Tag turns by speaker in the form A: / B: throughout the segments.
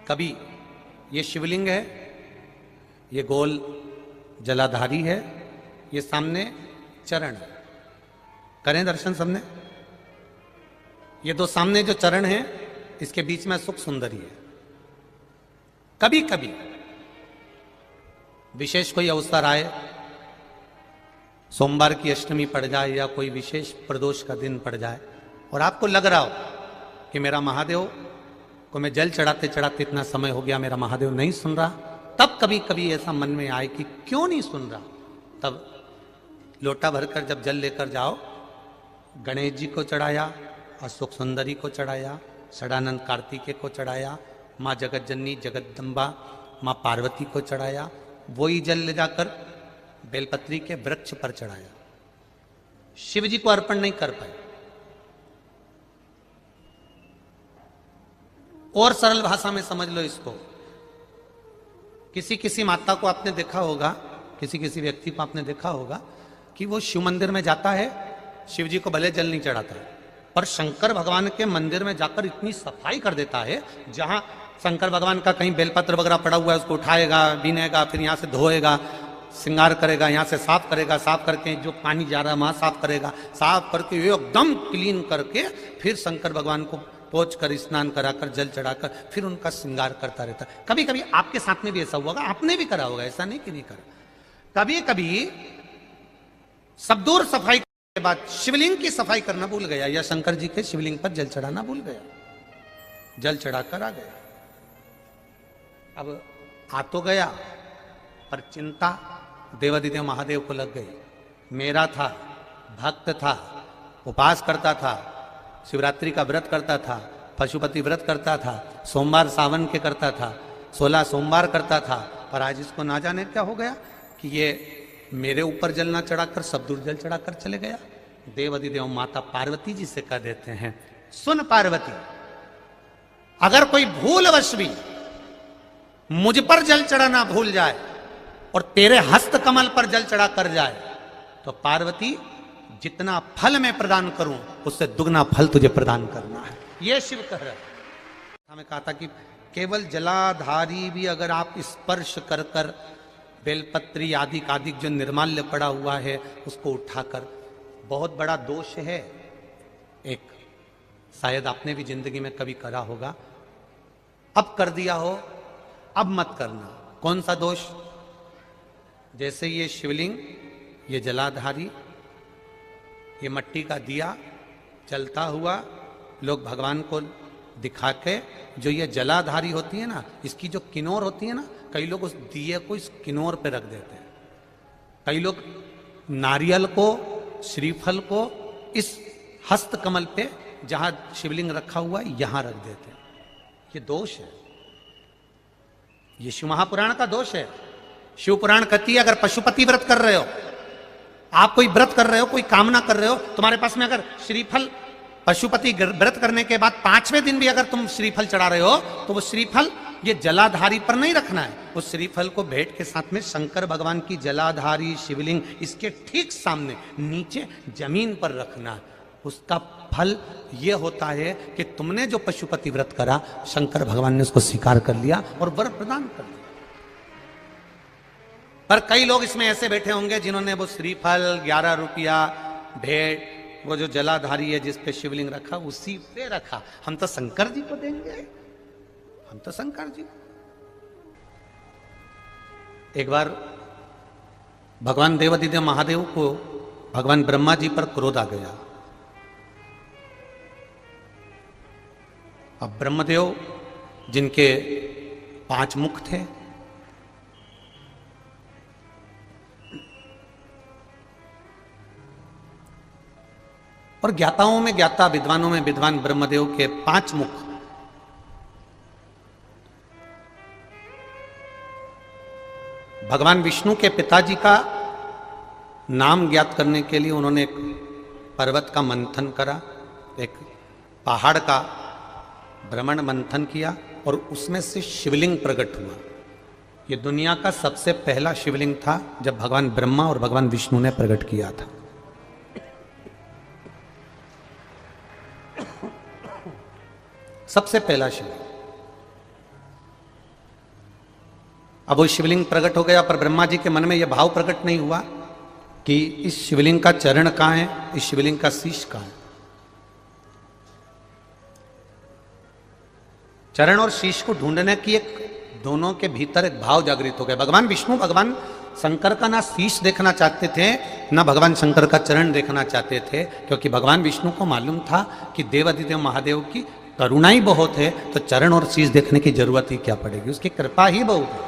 A: कभी ये शिवलिंग है, ये गोल जलाधारी है, ये सामने चरण है। करें दर्शन सबने। ये दो सामने जो चरण है, इसके बीच में सुख सुंदरी है। कभी कभी विशेष कोई अवसर आए, सोमवार की अष्टमी पड़ जाए या कोई विशेष प्रदोष का दिन पड़ जाए और आपको लग रहा हो कि मेरा महादेव को मैं जल चढ़ाते चढ़ाते इतना समय हो गया, मेरा महादेव नहीं सुन रहा, तब कभी कभी ऐसा मन में आए कि क्यों नहीं सुन रहा, तब लोटा भरकर जब जल लेकर जाओ, गणेश जी को चढ़ाया, अशोक सुंदरी को चढ़ाया, षडानंद कार्तिकेय को चढ़ाया, माँ जगत जननी जगदम्बा माँ पार्वती को चढ़ाया, वही जल ले जाकर बेलपत्री के वृक्ष पर चढ़ाया। शिव जी को अर्पण नहीं कर पाए। और सरल भाषा में समझ लो इसको, किसी किसी माता को आपने देखा होगा, किसी किसी व्यक्ति को आपने देखा होगा कि वो शिव मंदिर में जाता है, शिव जी को भले जल नहीं चढ़ाता है, पर शंकर भगवान के मंदिर में जाकर इतनी सफाई कर देता है, जहां शंकर भगवान का कहीं बेलपत्र वगैरह पड़ा हुआ है उसको उठाएगा, बीनेगा, फिर यहां से धोएगा, श्रृंगार करेगा, यहां से साफ करेगा, साफ करके जो पानी जा रहा है वहां साफ करेगा, साफ करके एकदम क्लीन करके फिर शंकर भगवान को पोंछ कर स्नान कराकर जल चढ़ाकर फिर उनका श्रृंगार करता रहता है। कभी कभी आपके साथ में भी ऐसा हुआ होगा, आपने भी करा होगा, ऐसा नहीं कि नहीं करा। कभी कभी सब दूर सफाई के बाद शिवलिंग की सफाई करना भूल गया या शंकर जी के शिवलिंग पर जल चढ़ाना भूल गया, जल चढ़ाकर आ गया। अब आ तो गया, पर चिंता देवादिदेव महादेव को लग गई। मेरा था, भक्त था, उपास करता था, शिवरात्रि का व्रत करता था, पशुपति व्रत करता था, सोमवार सावन के करता था, 16 सोमवार करता था, पर आज इसको ना जाने क्या हो गया कि ये मेरे ऊपर जल ना चढ़ाकर सब दूर जल चढ़ाकर चले गया। देवादिदेव माता पार्वती जी से कह देते हैं, सुन पार्वती, अगर कोई भूलवश भी मुझ पर जल चढ़ाना भूल जाए और तेरे हस्त कमल पर जल चढ़ा कर जाए, तो पार्वती जितना फल मैं प्रदान करूं उससे दुगना फल तुझे प्रदान करना है। यह शिव कह रहा है। हमें कहा था कि केवल जलाधारी भी अगर आप स्पर्श कर कर बेलपत्री आदि आदि जो निर्माल्य पड़ा हुआ है उसको उठाकर, बहुत बड़ा दोष है एक, शायद आपने भी जिंदगी में कभी करा होगा, अब कर दिया हो, अब मत करना। कौन सा दोष? जैसे ये शिवलिंग, ये जलाधारी, ये मट्टी का दिया जलता हुआ, लोग भगवान को दिखा के, जो ये जलाधारी होती है ना, इसकी जो किनोर होती है ना, कई लोग उस दिए को इस किनोर पे रख देते हैं, कई लोग नारियल को, श्रीफल को इस हस्त कमल पे जहां शिवलिंग रखा हुआ है यहां रख देते हैं। ये दोष है, ये शिव महापुराण का दोष है। शिव पुराण कहती है, अगर पशुपति व्रत कर रहे हो, आप कोई व्रत कर रहे हो, कोई कामना कर रहे हो, तुम्हारे पास में अगर श्रीफल, पशुपति व्रत करने के बाद 5वें दिन भी अगर तुम श्रीफल चढ़ा रहे हो, तो वो श्रीफल ये जलाधारी पर नहीं रखना है, उस श्रीफल को भेंट के साथ में शंकर भगवान की जलाधारी शिवलिंग इसके ठीक सामने नीचे जमीन पर रखना है। उसका फल ये होता है कि तुमने जो पशुपति व्रत करा, शंकर भगवान ने उसको स्वीकार कर लिया और वर प्रदान कर दिया। पर कई लोग इसमें ऐसे बैठे होंगे जिन्होंने वो श्रीफल 11 रुपया भेंट, वो जो जलाधारी है जिस पे शिवलिंग रखा उसी पे रखा, हम तो शंकर जी को देंगे, हम तो शंकर जी। एक बार भगवान देवादिदेव महादेव को भगवान ब्रह्मा जी पर क्रोध आ गया। अब ब्रह्मदेव जिनके 5 मुख थे, और ज्ञाताओं में ज्ञाता, विद्वानों में विद्वान ब्रह्मदेव के 5 मुख, भगवान विष्णु के पिताजी का नाम ज्ञात करने के लिए उन्होंने एक पर्वत का मंथन करा, एक पहाड़ का भ्रमण मंथन किया और उसमें से शिवलिंग प्रकट हुआ। यह दुनिया का सबसे पहला शिवलिंग था जब भगवान ब्रह्मा और भगवान विष्णु ने प्रकट किया था। सबसे पहला शिवलिंग। अब वो शिवलिंग प्रकट हो गया, पर ब्रह्मा जी के मन में यह भाव प्रकट नहीं हुआ कि इस शिवलिंग का चरण कहां है, इस शिवलिंग का शीश कहां है। चरण और शीश को ढूंढने की एक दोनों के भीतर एक भाव जागृत हो गया। भगवान विष्णु भगवान शंकर का ना शीश देखना चाहते थे, ना भगवान शंकर का चरण देखना चाहते थे, क्योंकि भगवान विष्णु को मालूम था कि देवादिदेव महादेव की करुणा ही बहुत है, तो चरण और शीश देखने की जरूरत ही क्या पड़ेगी, उसकी कृपा ही बहुत है।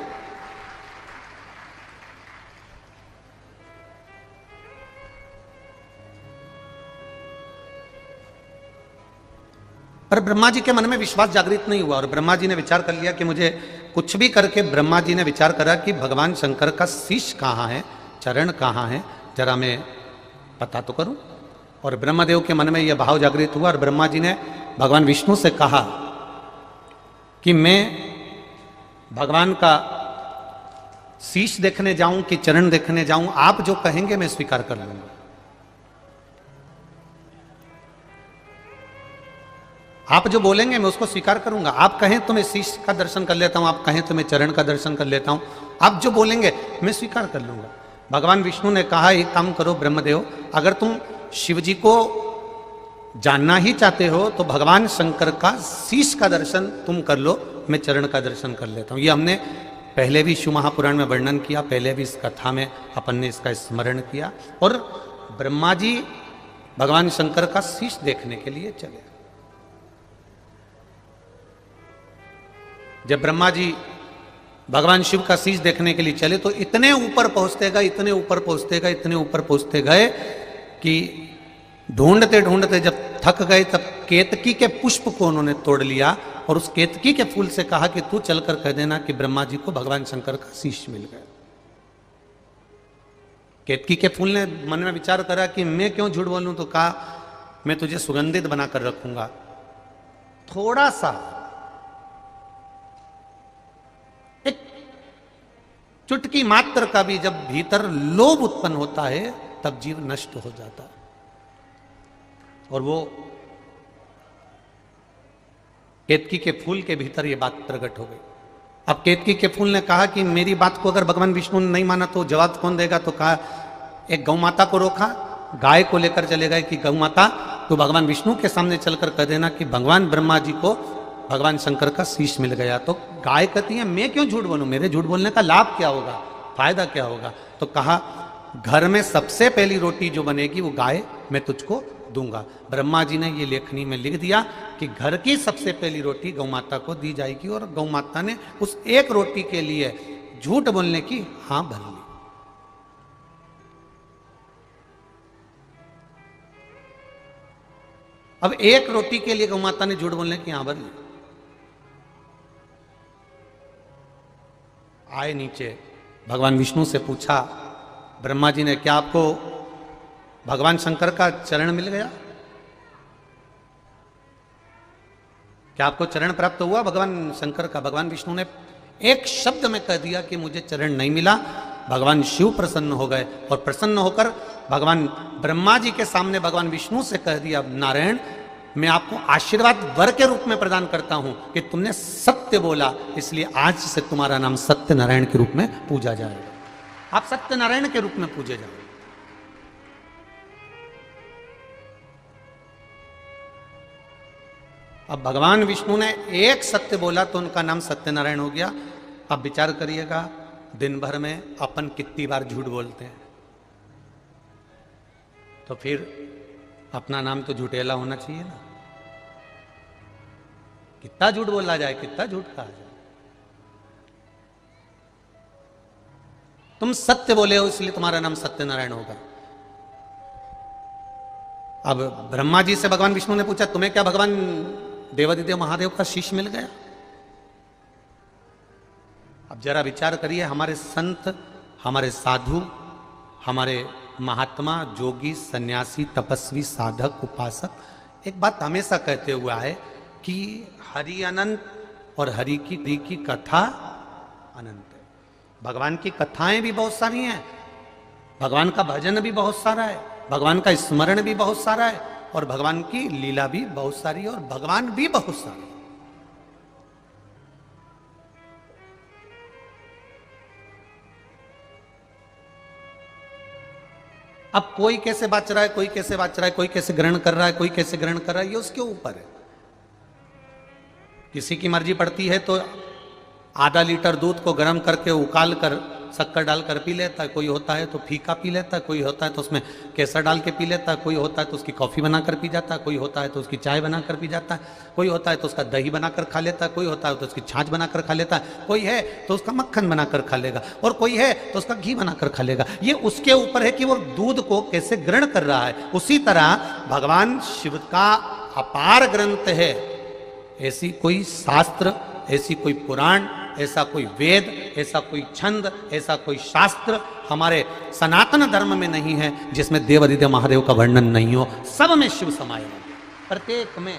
A: पर ब्रह्मा जी के मन में विश्वास जागृत नहीं हुआ और ब्रह्मा जी ने विचार कर लिया कि मुझे कुछ भी करके, ब्रह्मा जी ने विचार करा कि भगवान शंकर का शीश कहाँ है, चरण कहाँ है, जरा मैं पता तो करूं। और ब्रह्मदेव के मन में यह भाव जागृत हुआ और ब्रह्मा जी ने भगवान विष्णु से कहा कि मैं भगवान का शीश देखने जाऊं कि चरण देखने जाऊं, आप जो कहेंगे मैं स्वीकार कर लूंगा। आप जो बोलेंगे मैं उसको स्वीकार करूंगा। आप कहें तो मैं शीश का दर्शन कर लेता हूं, आप कहें तो मैं चरण का दर्शन कर लेता हूं, आप जो बोलेंगे मैं स्वीकार कर लूंगा। भगवान विष्णु ने कहा एक काम करो ब्रह्मदेव, अगर तुम शिव जी को जानना ही चाहते हो तो भगवान शंकर का शीश का दर्शन तुम कर लो, मैं चरण का दर्शन कर लेता हूं। ये हमने पहले भी शिव महापुराण में वर्णन किया, पहले भी इस कथा में अपन ने इसका स्मरण किया। और ब्रह्मा जी भगवान शंकर का शीश देखने के लिए चले। जब ब्रह्मा जी भगवान शिव का शीश देखने के लिए चले तो इतने ऊपर पहुंचते गए, इतने ऊपर पहुंचते गए, इतने ऊपर पहुंचते गए कि ढूंढते ढूंढते जब थक गए तब केतकी के पुष्प को उन्होंने तोड़ लिया और उस केतकी के फूल से कहा कि तू चलकर कह देना कि ब्रह्मा जी को भगवान शंकर का शीश मिल गया। केतकी के फूल ने मन में विचार करा कि मैं क्यों झूठ बोलूं, तो कहा मैं तुझे सुगंधित बनाकर रखूंगा। थोड़ा सा एक चुटकी मात्र का भी जब भीतर लोभ उत्पन्न होता है तब जीव नष्ट हो जाता है। और वो केतकी के फूल के भीतर ये बात प्रकट हो गई। अब केतकी के फूल ने कहा कि मेरी बात को अगर भगवान विष्णु ने नहीं माना तो जवाब कौन देगा। तो कहा एक गौ माता को रोका, गाय को लेकर चले गए कि गौ माता तो भगवान विष्णु के सामने चलकर कह देना कि भगवान ब्रह्मा जी को भगवान शंकर का शीश मिल गया। तो गाय कहती है मैं क्यों झूठ बोलूं, मेरे झूठ बोलने का लाभ क्या होगा, फायदा क्या होगा। तो कहा घर में सबसे पहली रोटी जो बनेगी वो गाय मैं तुझको दूंगा। ब्रह्मा जी ने ये लेखनी में लिख दिया कि घर की सबसे पहली रोटी गौ माता को दी जाएगी और गौ माता ने उस एक रोटी के लिए झूठ बोलने की हां भर ली। अब एक रोटी के लिए गौ माता ने झूठ बोलने की हां भर ली। आए नीचे, भगवान विष्णु से पूछा ब्रह्मा जी ने, क्या आपको भगवान शंकर का चरण मिल गया, क्या आपको चरण प्राप्त हुआ भगवान शंकर का। भगवान विष्णु ने एक शब्द में कह दिया कि मुझे चरण नहीं मिला। भगवान शिव प्रसन्न हो गए और प्रसन्न होकर भगवान ब्रह्मा जी के सामने भगवान विष्णु से कह दिया, नारायण मैं आपको आशीर्वाद वर के रूप में प्रदान करता हूं कि तुमने सत्य बोला, इसलिए आज से तुम्हारा नाम सत्य नारायण के रूप में पूजा जाएगा। आप सत्य नारायण के रूप में पूजे जाओ। अब भगवान विष्णु ने एक सत्य बोला तो उनका नाम सत्यनारायण हो गया। अब विचार करिएगा दिन भर में अपन कितनी बार झूठ बोलते हैं, तो फिर अपना नाम तो झूठेला होना चाहिए ना। कितना झूठ बोला जाए, कितना झूठ कहा जाए। तुम सत्य बोले हो इसलिए तुम्हारा नाम सत्यनारायण होगा। अब ब्रह्मा जी से भगवान विष्णु ने पूछा तुम्हें क्या भगवान देवादिदेव महादेव का शीश मिल गया। अब जरा विचार करिए, हमारे संत, हमारे साधु, हमारे महात्मा, जोगी, सन्यासी, तपस्वी, साधक, उपासक एक बात हमेशा कहते हुआ है कि हरि अनंत और हरि की कथा अनंत है। भगवान की कथाएं भी बहुत सारी हैं, भगवान का भजन भी बहुत सारा है, भगवान का स्मरण भी बहुत सारा है और भगवान की लीला भी बहुत सारी है और भगवान भी बहुत सारे। अब कोई कैसे बाच रहा है, कोई कैसे बाच रहा है, कोई कैसे ग्रहण कर रहा है, कोई कैसे ग्रहण कर रहा है, ये उसके ऊपर है। किसी की मर्जी पड़ती है तो आधा लीटर दूध को गर्म करके उकाल कर शक्कर डालकर पी लेता है, कोई होता है तो फीका पी लेता है, कोई होता है तो उसमें केसर डाल के पी लेता है, कोई होता है तो उसकी कॉफ़ी बनाकर पी जाता है, कोई होता है तो उसकी चाय बनाकर पी जाता है, कोई होता है तो उसका दही बनाकर खा लेता है, कोई होता है तो उसकी छाछ बनाकर खा लेता है, कोई है तो उसका मक्खन बनाकर खा लेगा, और कोई है तो उसका घी बनाकर खा लेगा। ये उसके ऊपर है कि वो दूध को कैसे ग्रहण कर रहा है। उसी तरह भगवान शिव का अपार ग्रंथ है। ऐसी कोई शास्त्र, ऐसी कोई पुराण, ऐसा कोई वेद, ऐसा कोई छंद, ऐसा कोई शास्त्र हमारे सनातन धर्म में नहीं है जिसमें देवादिदेव महादेव का वर्णन नहीं हो। सब में शिव समाये हैं, प्रत्येक में।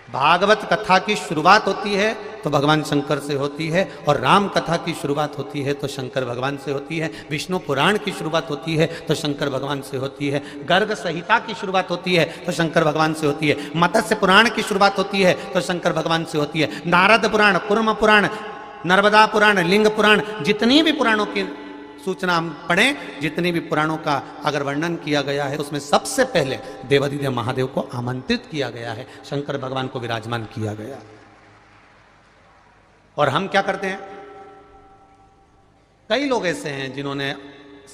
A: भागवत कथा की शुरुआत होती है तो भगवान शंकर से होती है, और राम कथा की शुरुआत होती है तो शंकर भगवान से होती है, विष्णु पुराण की शुरुआत होती है तो शंकर भगवान से होती है, गर्ग संहिता की शुरुआत होती है तो शंकर भगवान से होती है, मत्स्य पुराण की शुरुआत होती है तो शंकर भगवान से होती है, नारद पुराण, कुर्म पुराण, नर्मदा पुराण, लिंग पुराण, जितनी भी पुराणों की सूचना हम पढ़ें, जितनी भी पुराणों का अगर वर्णन किया गया है उसमें सबसे पहले देवादिदेव महादेव को आमंत्रित किया गया है, शंकर भगवान को विराजमान किया गया। और हम क्या करते हैं, कई लोग ऐसे हैं जिन्होंने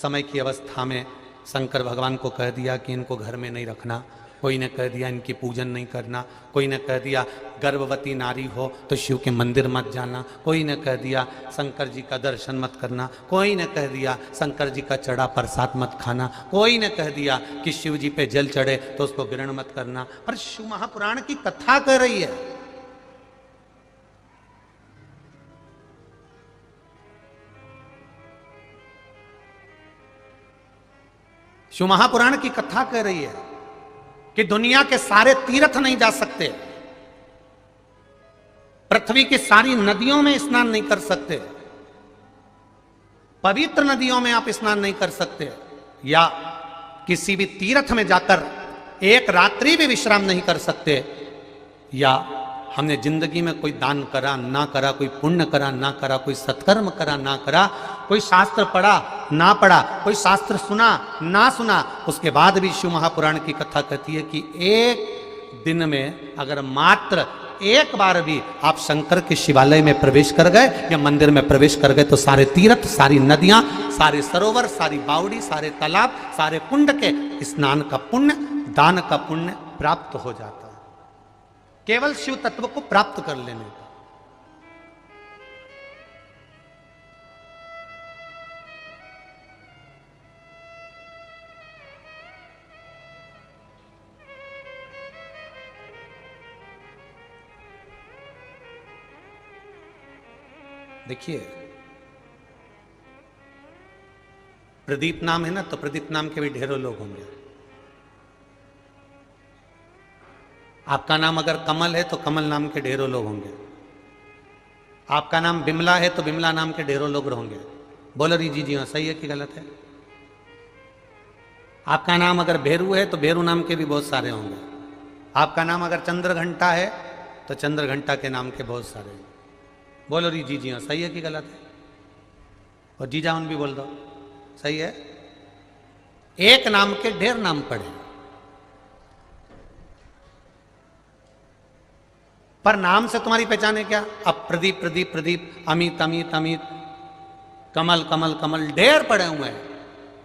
A: समय की अवस्था में शंकर भगवान को कह दिया कि इनको घर में नहीं रखना, कोई ने कह दिया इनकी पूजन नहीं करना, कोई ने कह दिया गर्भवती नारी हो तो शिव के मंदिर मत जाना, कोई ने कह दिया शंकर जी का दर्शन मत करना, कोई ने कह दिया शंकर जी का चढ़ा प्रसाद मत खाना, कोई ने कह दिया कि शिव जी पे जल चढ़े तो उसको ग्रहण मत करना। पर शिव महापुराण की कथा कह रही है, शिव महापुराण की कथा कह रही है कि दुनिया के सारे तीर्थ नहीं जा सकते, पृथ्वी की सारी नदियों में स्नान नहीं कर सकते, पवित्र नदियों में आप स्नान नहीं कर सकते, या किसी भी तीर्थ में जाकर एक रात्रि भी विश्राम नहीं कर सकते, या हमने जिंदगी में कोई दान करा ना करा, कोई पुण्य करा ना करा, कोई सत्कर्म करा ना करा, कोई शास्त्र पढ़ा ना पढ़ा, कोई शास्त्र सुना ना सुना, उसके बाद भी शिव महापुराण की कथा कहती है कि एक दिन में अगर मात्र एक बार भी आप शंकर के शिवालय में प्रवेश कर गए या मंदिर में प्रवेश कर गए तो सारे तीर्थ, सारी नदियां, सारे सरोवर, सारी बावड़ी, सारे तालाब, सारे कुंड के स्नान का पुण्य, दान का पुण्य प्राप्त हो जाता है, केवल शिव तत्व को प्राप्त कर लेने का। देखिए, प्रदीप नाम है ना, तो प्रदीप नाम के भी ढेरों लोग होंगे। आपका नाम अगर कमल है तो कमल नाम के ढेरों लोग होंगे। आपका नाम बिमला है तो बिमला नाम के ढेरों लोग होंगे। बोलो री जी हाँ, सही है कि गलत है? आपका नाम अगर भेरू है तो भेरू नाम के भी बहुत सारे होंगे। आपका नाम अगर चंद्र घंटा है तो चंद्र घंटा के नाम के बहुत सारे होंगे। बोलो री जी हाँ, सही है कि गलत है? और जी जाऊन भी बोल दो, सही है। एक नाम के ढेर नाम पड़े, पर नाम से तुम्हारी पहचान है क्या? अब प्रदीप प्रदीप प्रदीप, अमित अमित अमित, कमल कमल कमल, ढेर पड़े हुए हैं।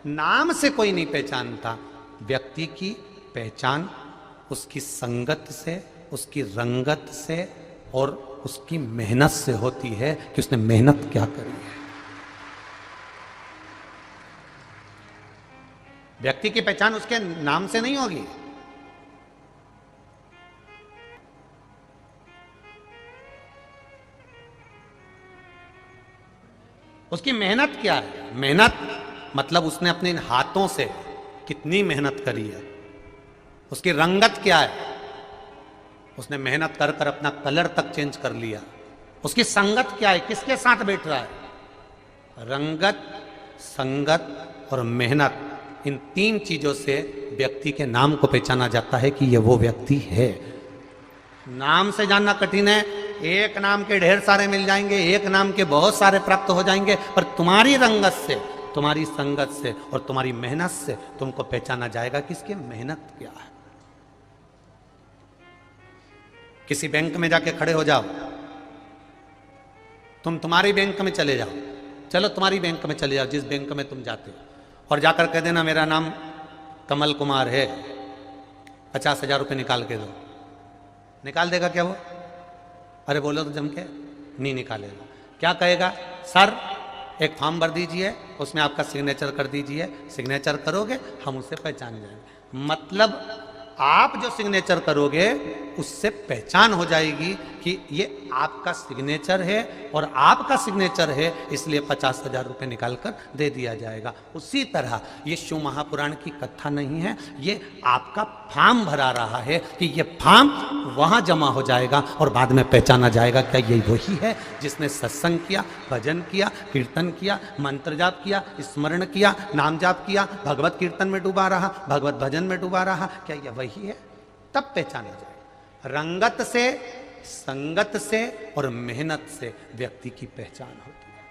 A: नाम से कोई नहीं पहचानता। व्यक्ति की पहचान उसकी संगत से, उसकी रंगत से और उसकी मेहनत से होती है कि उसने मेहनत क्या करी है। व्यक्ति की पहचान उसके नाम से नहीं होगी। उसकी मेहनत क्या है? मेहनत मतलब उसने अपने हाथों से कितनी मेहनत करी है। उसकी रंगत क्या है? उसने मेहनत कर कर अपना कलर तक चेंज कर लिया। उसकी संगत क्या है? किसके साथ बैठ रहा है? रंगत, संगत और मेहनत, इन तीन चीजों से व्यक्ति के नाम को पहचाना जाता है कि यह वो व्यक्ति है। नाम से जानना कठिन है। एक नाम के ढेर सारे मिल जाएंगे, एक नाम के बहुत सारे प्राप्त हो जाएंगे, पर तुम्हारी रंगत से, तुम्हारी संगत से और तुम्हारी मेहनत से तुमको पहचाना जाएगा कि इसकी मेहनत क्या है। किसी बैंक में जाके खड़े हो जाओ, तुम्हारी बैंक में चले जाओ, चलो तुम्हारी बैंक में चले जाओ, जिस बैंक में तुम जाते हो, और जाकर कह देना मेरा नाम कमल कुमार है, 50,000 रुपये निकाल के दो। निकाल देगा क्या वो? अरे बोलो तो जम के, नहीं निकालेगा। क्या कहेगा? सर एक फॉर्म भर दीजिए, उसमें आपका सिग्नेचर कर दीजिए, सिग्नेचर करोगे हम उससे पहचान जाएंगे। मतलब आप जो सिग्नेचर करोगे उससे पहचान हो जाएगी कि ये आपका सिग्नेचर है और आपका सिग्नेचर है, इसलिए 50,000 रुपये निकाल कर दे दिया जाएगा। उसी तरह ये शिव महापुराण की कथा नहीं है, ये आपका फॉर्म भरा रहा है कि ये फॉर्म वहां जमा हो जाएगा और बाद में पहचाना जाएगा क्या ये वही है जिसने सत्संग किया, भजन किया, कीर्तन किया, मंत्र जाप किया, स्मरण किया, नाम जाप किया, भगवत कीर्तन में डूबा रहा, भगवत भजन में डूबा रहा, क्या ये वही है? तब पहचाना जाएगा। रंगत से, संगत से और मेहनत से व्यक्ति की पहचान होती है।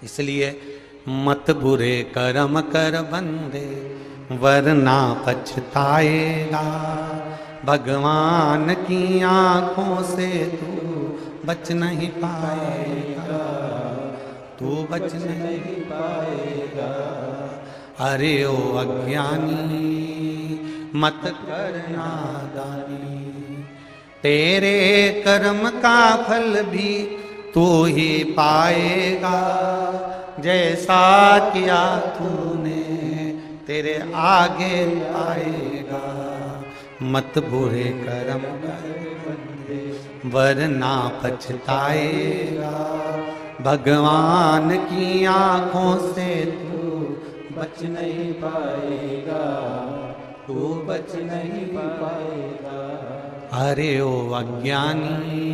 A: इसलिए मत बुरे कर्म कर बंदे वरना पछताएगा, भगवान की आंखों से तू बच नहीं पाएगा, तू बच नहीं पाएगा। अरे ओ अज्ञानी मत करना दानी, तेरे कर्म का फल भी तू ही पाएगा, जैसा किया तूने तेरे आगे आएगा। मत बुरे कर्म कर वरना पछताएगा, भगवान की आंखों से तू बच नहीं पाएगा, तू बच नहीं पाएगा। अरे ओ अज्ञानी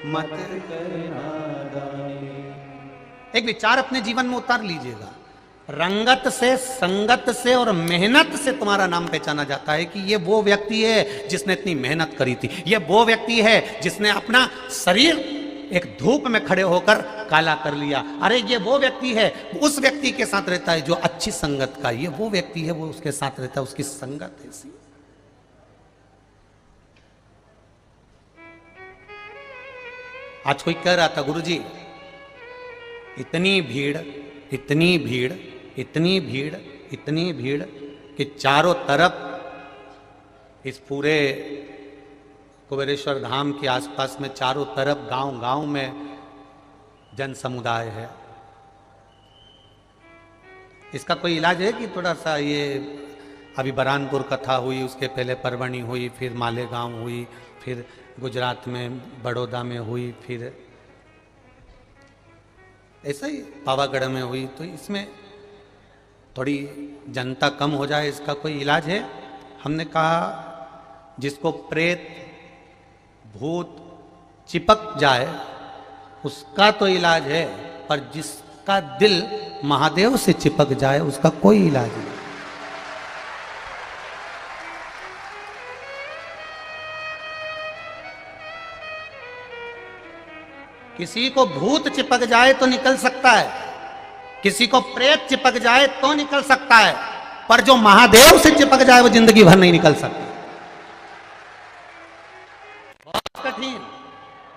A: मत करना दानी। एक विचार अपने जीवन में उतार लीजिएगा। रंगत से, संगत से और मेहनत से तुम्हारा नाम पहचाना जाता है कि ये वो व्यक्ति है जिसने इतनी मेहनत करी थी, ये वो व्यक्ति है जिसने अपना शरीर एक धूप में खड़े होकर काला कर लिया। अरे ये वो व्यक्ति है, उस व्यक्ति के साथ रहता है जो अच्छी संगत का, ये वो व्यक्ति है वो उसके साथ रहता है, उसकी संगत ऐसी। आज कोई कह रहा था गुरुजी इतनी भीड़, इतनी भीड़, इतनी भीड़, इतनी भीड़ कि चारों तरफ इस पूरे कुबेरेश्वर धाम के आसपास में चारों तरफ गांव गांव में जन समुदाय है। इसका कोई इलाज है कि थोड़ा सा ये अभी बरानपुर कथा हुई, उसके पहले परवणी हुई, फिर मालेगांव हुई, फिर गुजरात में बड़ौदा में हुई, फिर ऐसा ही पावागढ़ में हुई, तो इसमें थोड़ी जनता कम हो जाए, इसका कोई इलाज है? हमने कहा जिसको प्रेत भूत चिपक जाए उसका तो इलाज है, पर जिसका दिल महादेव से चिपक जाए उसका कोई इलाज नहीं। किसी को भूत चिपक जाए तो निकल सकता है, किसी को प्रेत चिपक जाए तो निकल सकता है, पर जो महादेव से चिपक जाए वो जिंदगी भर नहीं निकल सकता। बहुत कठिन।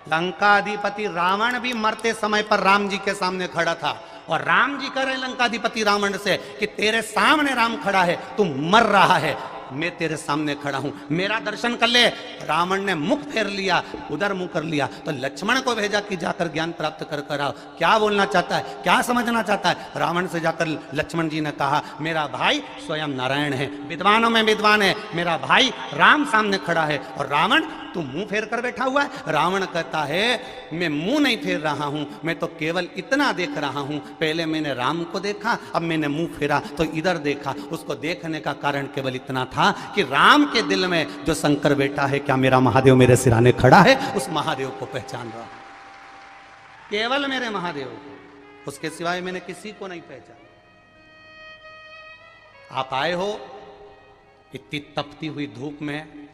A: लंकाधिपति रावण भी मरते समय पर राम जी के सामने खड़ा था, और राम जी कह रहे लंकाधिपति रावण से कि तेरे सामने राम खड़ा है, तू मर रहा है, मैं तेरे सामने खड़ा हूं, मेरा दर्शन कर ले। रावण ने मुख फेर लिया, उधर मुंह कर लिया, तो लक्ष्मण को भेजा कि जाकर ज्ञान प्राप्त कर कर आओ। क्या बोलना चाहता है, क्या समझना चाहता है? रावण से जाकर लक्ष्मण जी ने कहा मेरा भाई स्वयं नारायण है, विद्वानों में विद्वान है, मेरा भाई राम सामने खड़ा है, और रावण तू मुंह फेर कर बैठा हुआ है। रावण कहता है मैं मुंह नहीं फेर रहा हूं, मैं तो केवल इतना देख रहा हूं, पहले मैंने राम को देखा, अब मैंने मुंह फेरा तो इधर देखा। उसको देखने का कारण केवल इतना था कि राम के दिल में जो शंकर बैठा है, क्या मेरा महादेव मेरे सिराने खड़ा है, उस महादेव को पहचान रहा हूं, केवल मेरे महादेव को, उसके सिवाय मैंने किसी को नहीं पहचाना। आप आए हो इतनी तपती हुई धूप में,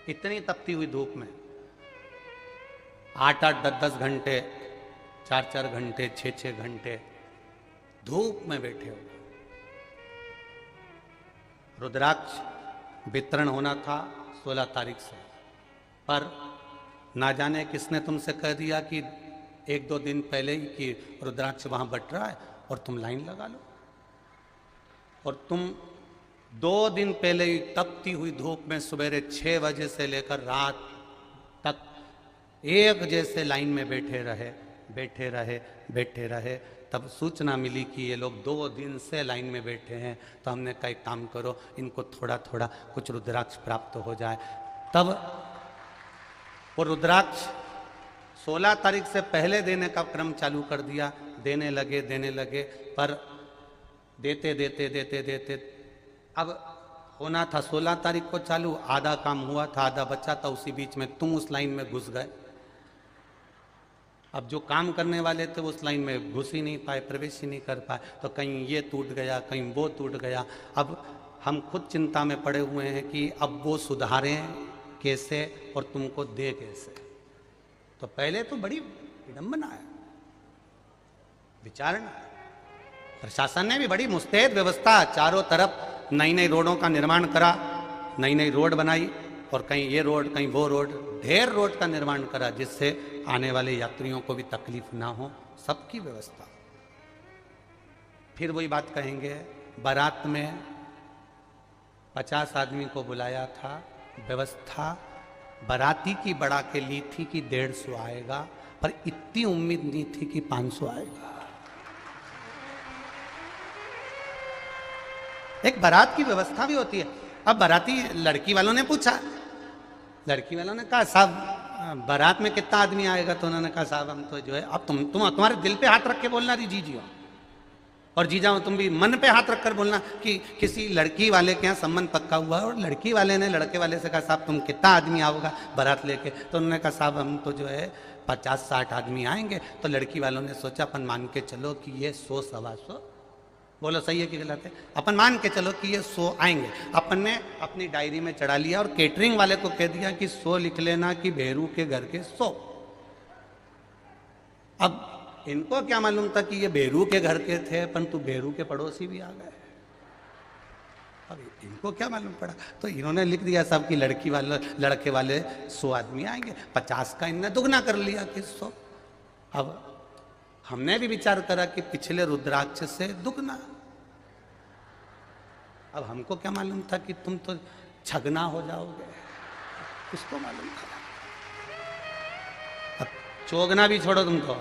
A: इतनी तपती हुई धूप में 8-8, 10-10 घंटे 4-4 घंटे 6-6 घंटे धूप में बैठे हो। रुद्राक्ष वितरण होना था 16 तारीख से, पर ना जाने किसने तुमसे कह दिया कि 1-2 दिन पहले ही कि रुद्राक्ष वहां बट रहा है और तुम लाइन लगा लो। और तुम 2 दिन पहले ही तपती हुई धूप में सवेरे 6 बजे से लेकर रात तक एक जैसे लाइन में बैठे रहे। तब सूचना मिली कि ये लोग 2 दिन से लाइन में बैठे हैं, तो हमने कहा एक काम करो, इनको थोड़ा थोड़ा कुछ रुद्राक्ष प्राप्त हो जाए। तब वो रुद्राक्ष 16 तारीख से पहले देने का क्रम चालू कर दिया। देने लगे, पर देते अब होना था 16 तारीख को चालू, आधा काम हुआ था, आधा बचा था। उसी बीच में तुम उस लाइन में घुस गए। अब जो काम करने वाले थे उस लाइन में घुस ही नहीं पाए, प्रवेश ही नहीं कर पाए, तो कहीं ये टूट गया, कहीं वो टूट गया। अब हम खुद चिंता में पड़े हुए हैं कि अब वो सुधारें कैसे और तुमको दे कैसे। तो पहले तो बड़ी विडंबना है, विचारणा है। प्रशासन ने भी बड़ी मुस्तैद व्यवस्था, चारों तरफ नई रोडों का निर्माण करा, नई रोड बनाई, और कहीं ये रोड कहीं वो रोड, ढेर रोड का निर्माण करा, जिससे आने वाले यात्रियों को भी तकलीफ ना हो, सबकी व्यवस्था। फिर वही बात कहेंगे, बारात में 50 आदमी को बुलाया था, व्यवस्था बाराती की बढ़ा के ली थी कि 150 आएगा, पर इतनी उम्मीद नहीं थी कि 500 आएगा। एक बारात की व्यवस्था भी होती है। अब बाराती लड़की वालों ने पूछा, लड़की वालों ने कहा साहब बारात में कितना आदमी आएगा? तो उन्होंने कहा साहब हम तो जो है, अब तुम्हारे दिल पे हाथ रख के बोलना थी जी हो, और जीजा तुम भी मन पे हाथ रख कर बोलना कि किसी लड़की वाले के यहाँ संबंध पक्का हुआ है। और लड़की वाले ने लड़के वाले से कहा साहब तुम कितना आदमी आओगा बारात लेके? तो उन्होंने कहा साहब हम तो जो है 50-60 आदमी आएंगे। तो लड़की वालों ने सोचा अपन मान के चलो कि ये 100-125, बोलो सही है कि गलत है? अपन मान के चलो कि ये 100 आएंगे। अपन ने अपनी डायरी में चढ़ा लिया और केटरिंग वाले को कह दिया कि 100 लिख लेना कि भेरू के घर के 100। अब इनको क्या मालूम था कि ये भेरू के घर के थे, परंतु भेरू के पड़ोसी भी आ गए। अब इनको क्या मालूम पड़ा, तो इन्होंने लिख दिया साहब कि लड़के वाले 100 आदमी आएंगे, 50 का इनने दुगना कर लिया कि 100। अब हमने भी विचार करा कि पिछले रुद्राक्ष से दुगना। अब हमको क्या मालूम था कि तुम तो छगना हो जाओगे, किसको मालूम था? अब चोगना भी छोड़ो तुमको,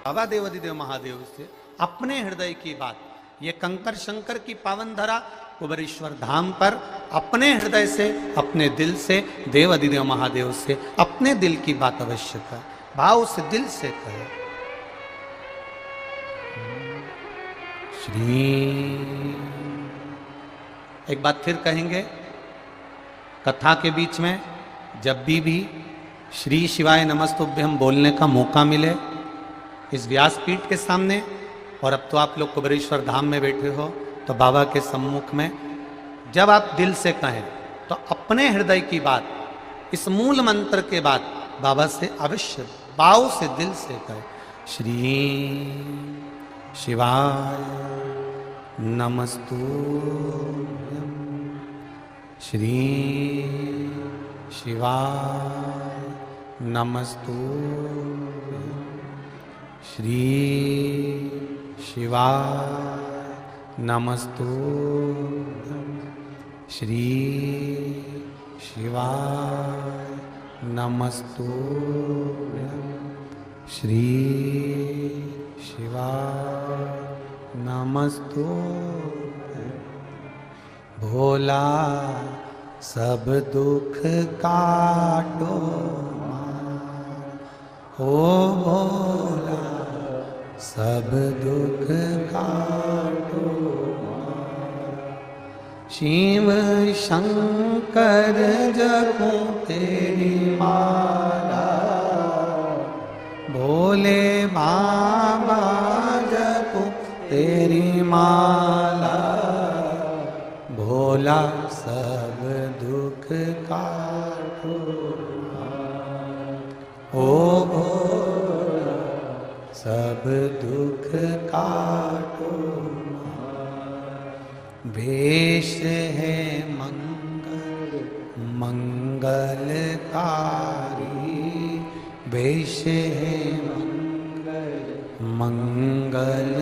A: बाबा देवाधिदेव महादेव से अपने हृदय की बात, ये कंकर शंकर की पावन धरा कुबेरेश्वर धाम पर अपने हृदय से, अपने दिल से, देवाधिदेव महादेव से अपने दिल की बात अवश्य कर, भाव से दिल से कहे। श्री एक बात फिर कहेंगे, कथा के बीच में जब भी श्री शिवाय नमस्तुभ्यम बोलने का मौका मिले इस व्यासपीठ के सामने, और अब तो आप लोग कुबेरेश्वर धाम में बैठे हो, तो बाबा के सम्मुख में जब आप दिल से कहें तो अपने हृदय की बात, इस मूल मंत्र के बाद बाबा से अवश्य भाव से दिल से कहें। श्री शिवाय नमस्तुभ्यम, श्री शिवाय नमस्तुभ्यम, श्री शिवाय नमस्तुभ्यम, श्री शिवाय नमस्तुभ्यम, श्री शिवाय नमस्तुभ्यम। भोला सब दुख काटो हो, भोला सब दुख काटो। शिव शंकर जपो तेरी माला, भोले बाबा जपो तेरी माला, भोला सब दुख काटो। ओ भोला सब दुख काटो, भेष है मंगल मंगलकारी, भेष है मंगलकारी।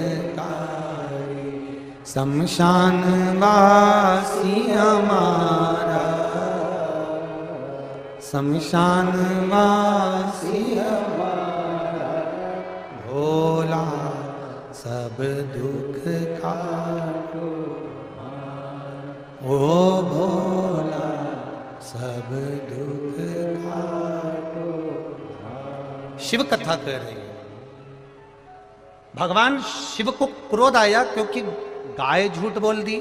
A: शमशान वासी हमारा, शमशान वासी हमारा, भोला सब दुख काटो, ओ भोला सब दुख काटो। शिव कथा कह रही है। भगवान शिव को क्रोध आया क्योंकि गाय झूठ बोल दी,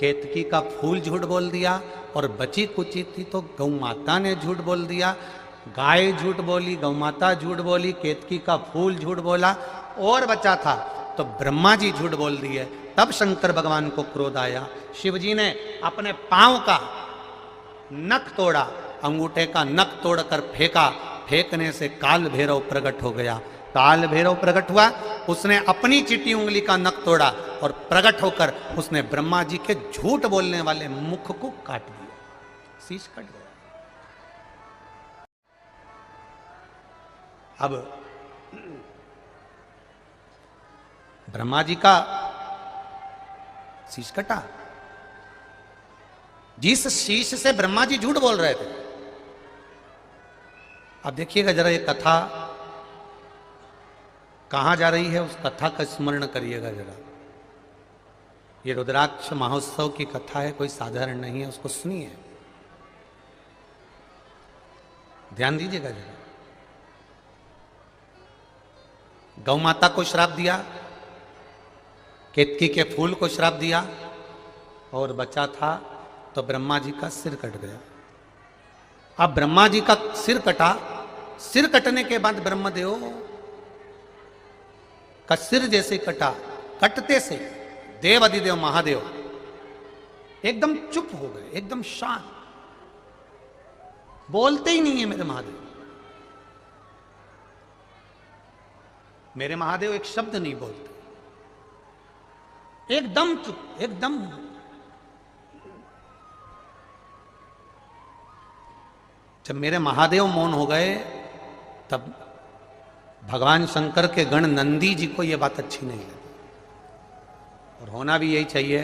A: केतकी का फूल झूठ बोल दिया, और बची कुची थी तो गौ माता ने झूठ बोल दिया। गाय झूठ बोली, गौ माता झूठ बोली, केतकी का फूल झूठ बोला, और बचा था तो ब्रह्मा जी झूठ बोल दिए। तब शंकर भगवान को क्रोध आया। शिव जी ने अपने पांव का नख तोड़ा, अंगूठे का नख तोड़कर फेंका, फेंकने से काल भैरव प्रकट हो गया। काल भैरव प्रकट हुआ, उसने अपनी चिटी उंगली का नख तोड़ा और प्रकट होकर उसने ब्रह्मा जी के झूठ बोलने वाले मुख को काट दिया, शीश कट गया। अब ब्रह्मा जी का शीश कटा, जिस शीश से ब्रह्मा जी झूठ बोल रहे थे। अब देखिएगा जरा ये कथा कहां जा रही है, उस कथा का स्मरण करिएगा जरा। ये रुद्राक्ष महोत्सव की कथा है, कोई साधारण नहीं है, उसको सुनिए, ध्यान दीजिएगा जरा। गौ माता को श्राप दिया, केतकी के फूल को श्राप दिया, और बचा था तो ब्रह्मा जी का सिर कट गया। अब ब्रह्मा जी का सिर कटा, सिर कटने के बाद ब्रह्मदेव का सिर जैसे कटा, कटते से देव अधिदेव महादेव एकदम चुप हो गए, एकदम शांत, बोलते ही नहीं है मेरे महादेव। मेरे महादेव एक शब्द नहीं बोलते, एकदम चुप, एकदम। जब मेरे महादेव मौन हो गए तब भगवान शंकर के गण नंदी जी को यह बात अच्छी नहीं लगी। और होना भी यही चाहिए,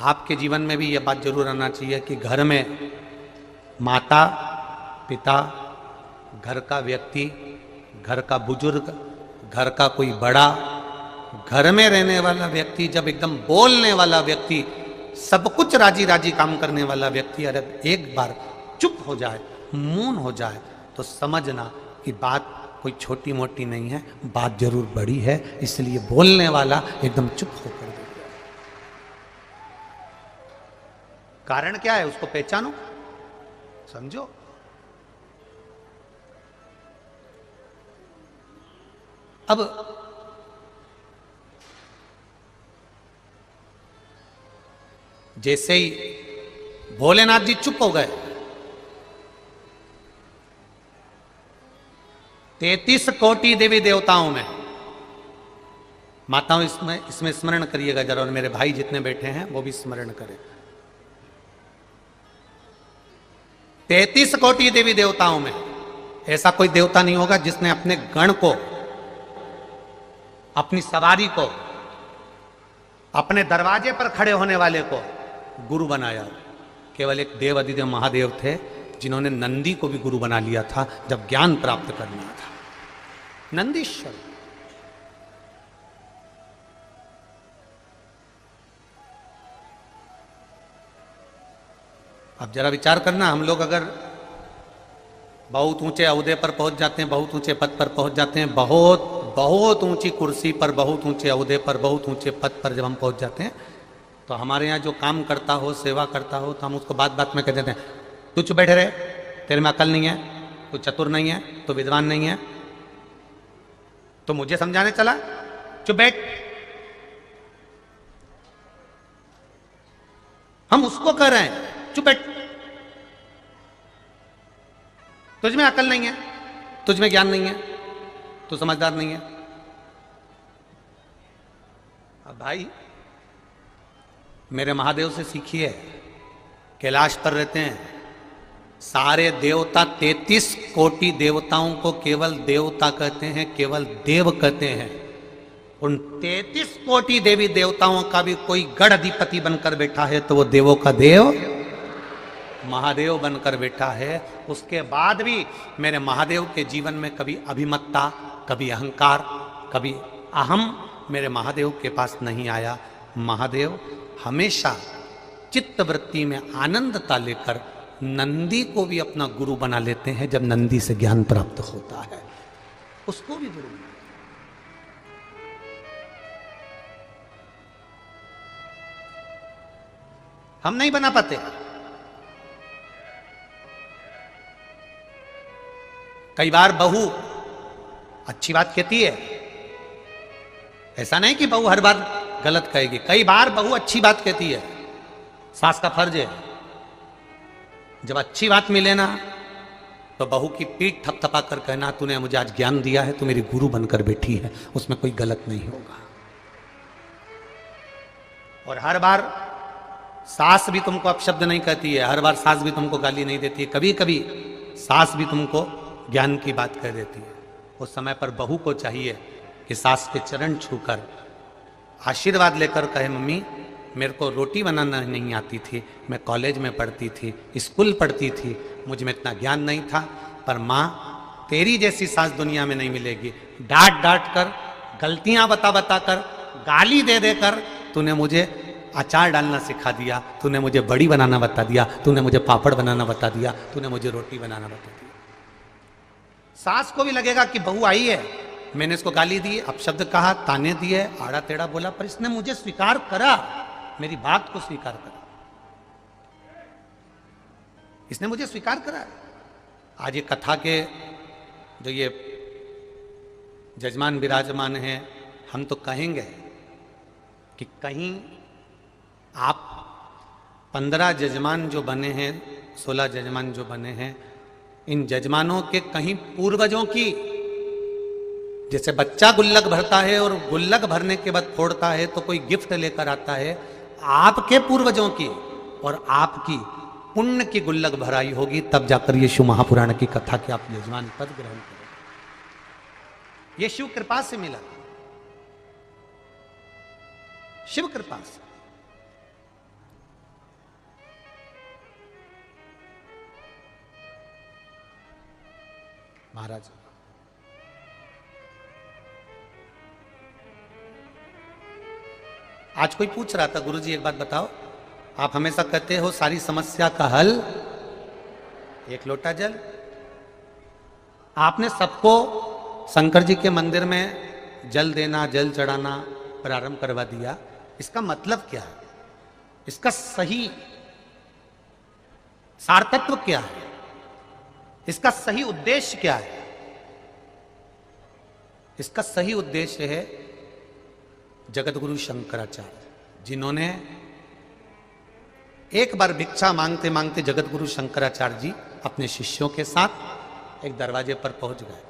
A: आपके जीवन में भी यह बात जरूर आना चाहिए कि घर में माता पिता, घर का व्यक्ति, घर का बुजुर्ग, घर का कोई बड़ा, घर में रहने वाला व्यक्ति, जब एकदम बोलने वाला व्यक्ति, सब कुछ राजी राजी काम करने वाला व्यक्ति अगर एक बार चुप हो जाए, मौन हो जाए, तो समझना कि बात कोई छोटी मोटी नहीं है, बात जरूर बड़ी है। इसलिए बोलने वाला एकदम चुप होकर दे। कारण क्या है उसको पहचानो, समझो। अब जैसे ही भोलेनाथ जी चुप हो गए, 33 कोटि देवी देवताओं में, माताओं इसमें स्मरण करिएगा जरा, और मेरे भाई जितने बैठे हैं वो भी स्मरण करें। 33 कोटि देवी देवताओं में ऐसा कोई देवता नहीं होगा जिसने अपने गण को, अपनी सवारी को, अपने दरवाजे पर खड़े होने वाले को गुरु बनाया। केवल एक देव अधिदेव महादेव थे जिन्होंने नंदी को भी गुरु बना लिया था जब ज्ञान प्राप्त करना था, नंदीश्वर। अब जरा विचार करना, हम लोग अगर बहुत ऊंचे अहदे पर पहुंच जाते हैं, बहुत ऊंचे पद पर पहुंच जाते हैं, बहुत ऊंची कुर्सी पर, बहुत ऊंचे अहदे पर, बहुत ऊंचे पद पर जब हम पहुंच जाते हैं, तो हमारे यहाँ जो काम करता हो, सेवा करता हो, तो हम उसको बात बात में कह देते हैं, तू चुप बैठे रहे, तेरे में अकल नहीं है, तू चतुर नहीं है, तू विद्वान नहीं है, तो मुझे समझाने चला, चुप बैठ। हम उसको कह रहे हैं चुप बैठ, तुझ में अकल नहीं है, तुझ में ज्ञान नहीं है, तू समझदार नहीं है। अब भाई मेरे महादेव से सीखिए, कैलाश पर रहते हैं, सारे देवता 33 कोटि देवताओं को केवल देवता कहते हैं, केवल देव कहते हैं। उन 33 कोटि देवी देवताओं का भी कोई गढ़ अधिपति बनकर बैठा है तो वो देवों का देव महादेव बनकर बैठा है। उसके बाद भी मेरे महादेव के जीवन में कभी अभिमत्ता, कभी अहंकार, कभी अहम मेरे महादेव के पास नहीं आया। महादेव हमेशा चित्त वृत्ति में आनंदता लेकर नंदी को भी अपना गुरु बना लेते हैं। जब नंदी से ज्ञान प्राप्त होता है उसको भी गुरु। हम नहीं बना पाते। कई बार बहू अच्छी बात कहती है, ऐसा नहीं कि बहू हर बार गलत कहेगी, कई बार बहू अच्छी बात कहती है। सास का फर्ज है जब अच्छी बात मिले ना तो बहू की पीठ थपथपा कर कहना तूने मुझे आज ज्ञान दिया है, तू मेरी गुरु बनकर बैठी है, उसमें कोई गलत नहीं होगा। और हर बार सास भी तुमको अपशब्द नहीं कहती है, हर बार सास भी तुमको गाली नहीं देती है, कभी कभी सास भी तुमको ज्ञान की बात कह देती है। उस समय पर बहू को चाहिए कि सास के चरण छूकर आशीर्वाद लेकर कहे मम्मी मेरे को रोटी बनाना नहीं आती थी, मैं कॉलेज में पढ़ती थी, स्कूल पढ़ती थी, मुझ में इतना ज्ञान नहीं था, पर माँ तेरी जैसी सास दुनिया में नहीं मिलेगी। डांट डांट कर, गलतियां बता बता कर, गाली दे देकर तूने मुझे अचार डालना सिखा दिया, तूने मुझे बड़ी बनाना बता दिया, तूने मुझे पापड़ बनाना बता दिया, तूने मुझे रोटी बनाना बता दिया। सास को भी लगेगा कि बहू आई है, मैंने इसको गाली दी, अपशब्द कहा, ताने दिए, आड़ा टेढ़ा बोला, पर इसने मुझे स्वीकार करा, मेरी बात को स्वीकार करा, इसने मुझे स्वीकार करा। आज ये कथा के जो ये जजमान विराजमान हैं, हम तो कहेंगे कि कहीं आप 15 जजमान जो बने हैं, 16 जजमान जो बने हैं, इन जजमानों के कहीं पूर्वजों की, जैसे बच्चा गुल्लक भरता है और गुल्लक भरने के बाद फोड़ता है तो कोई गिफ्ट लेकर आता है, आपके पूर्वजों की और आपकी पुण्य की गुल्लक भराई होगी, तब जाकर ये शिव महापुराण की कथा के आप यजमान पद ग्रहण करें। ये शिव कृपा से मिला, शिव कृपा से। महाराज आज कोई पूछ रहा था, गुरुजी एक बात बताओ, आप हमेशा कहते हो सारी समस्या का हल एक लोटा जल। आपने सबको शंकर जी के मंदिर में जल देना, जल चढ़ाना प्रारंभ करवा दिया, इसका मतलब क्या है? इसका सही सार्थत्व क्या है? इसका सही उद्देश्य क्या है? इसका सही उद्देश्य है जगतगुरु शंकराचार्य, जिन्होंने एक बार भिक्षा मांगते मांगते जगतगुरु शंकराचार्य जी अपने शिष्यों के साथ एक दरवाजे पर पहुंच गए।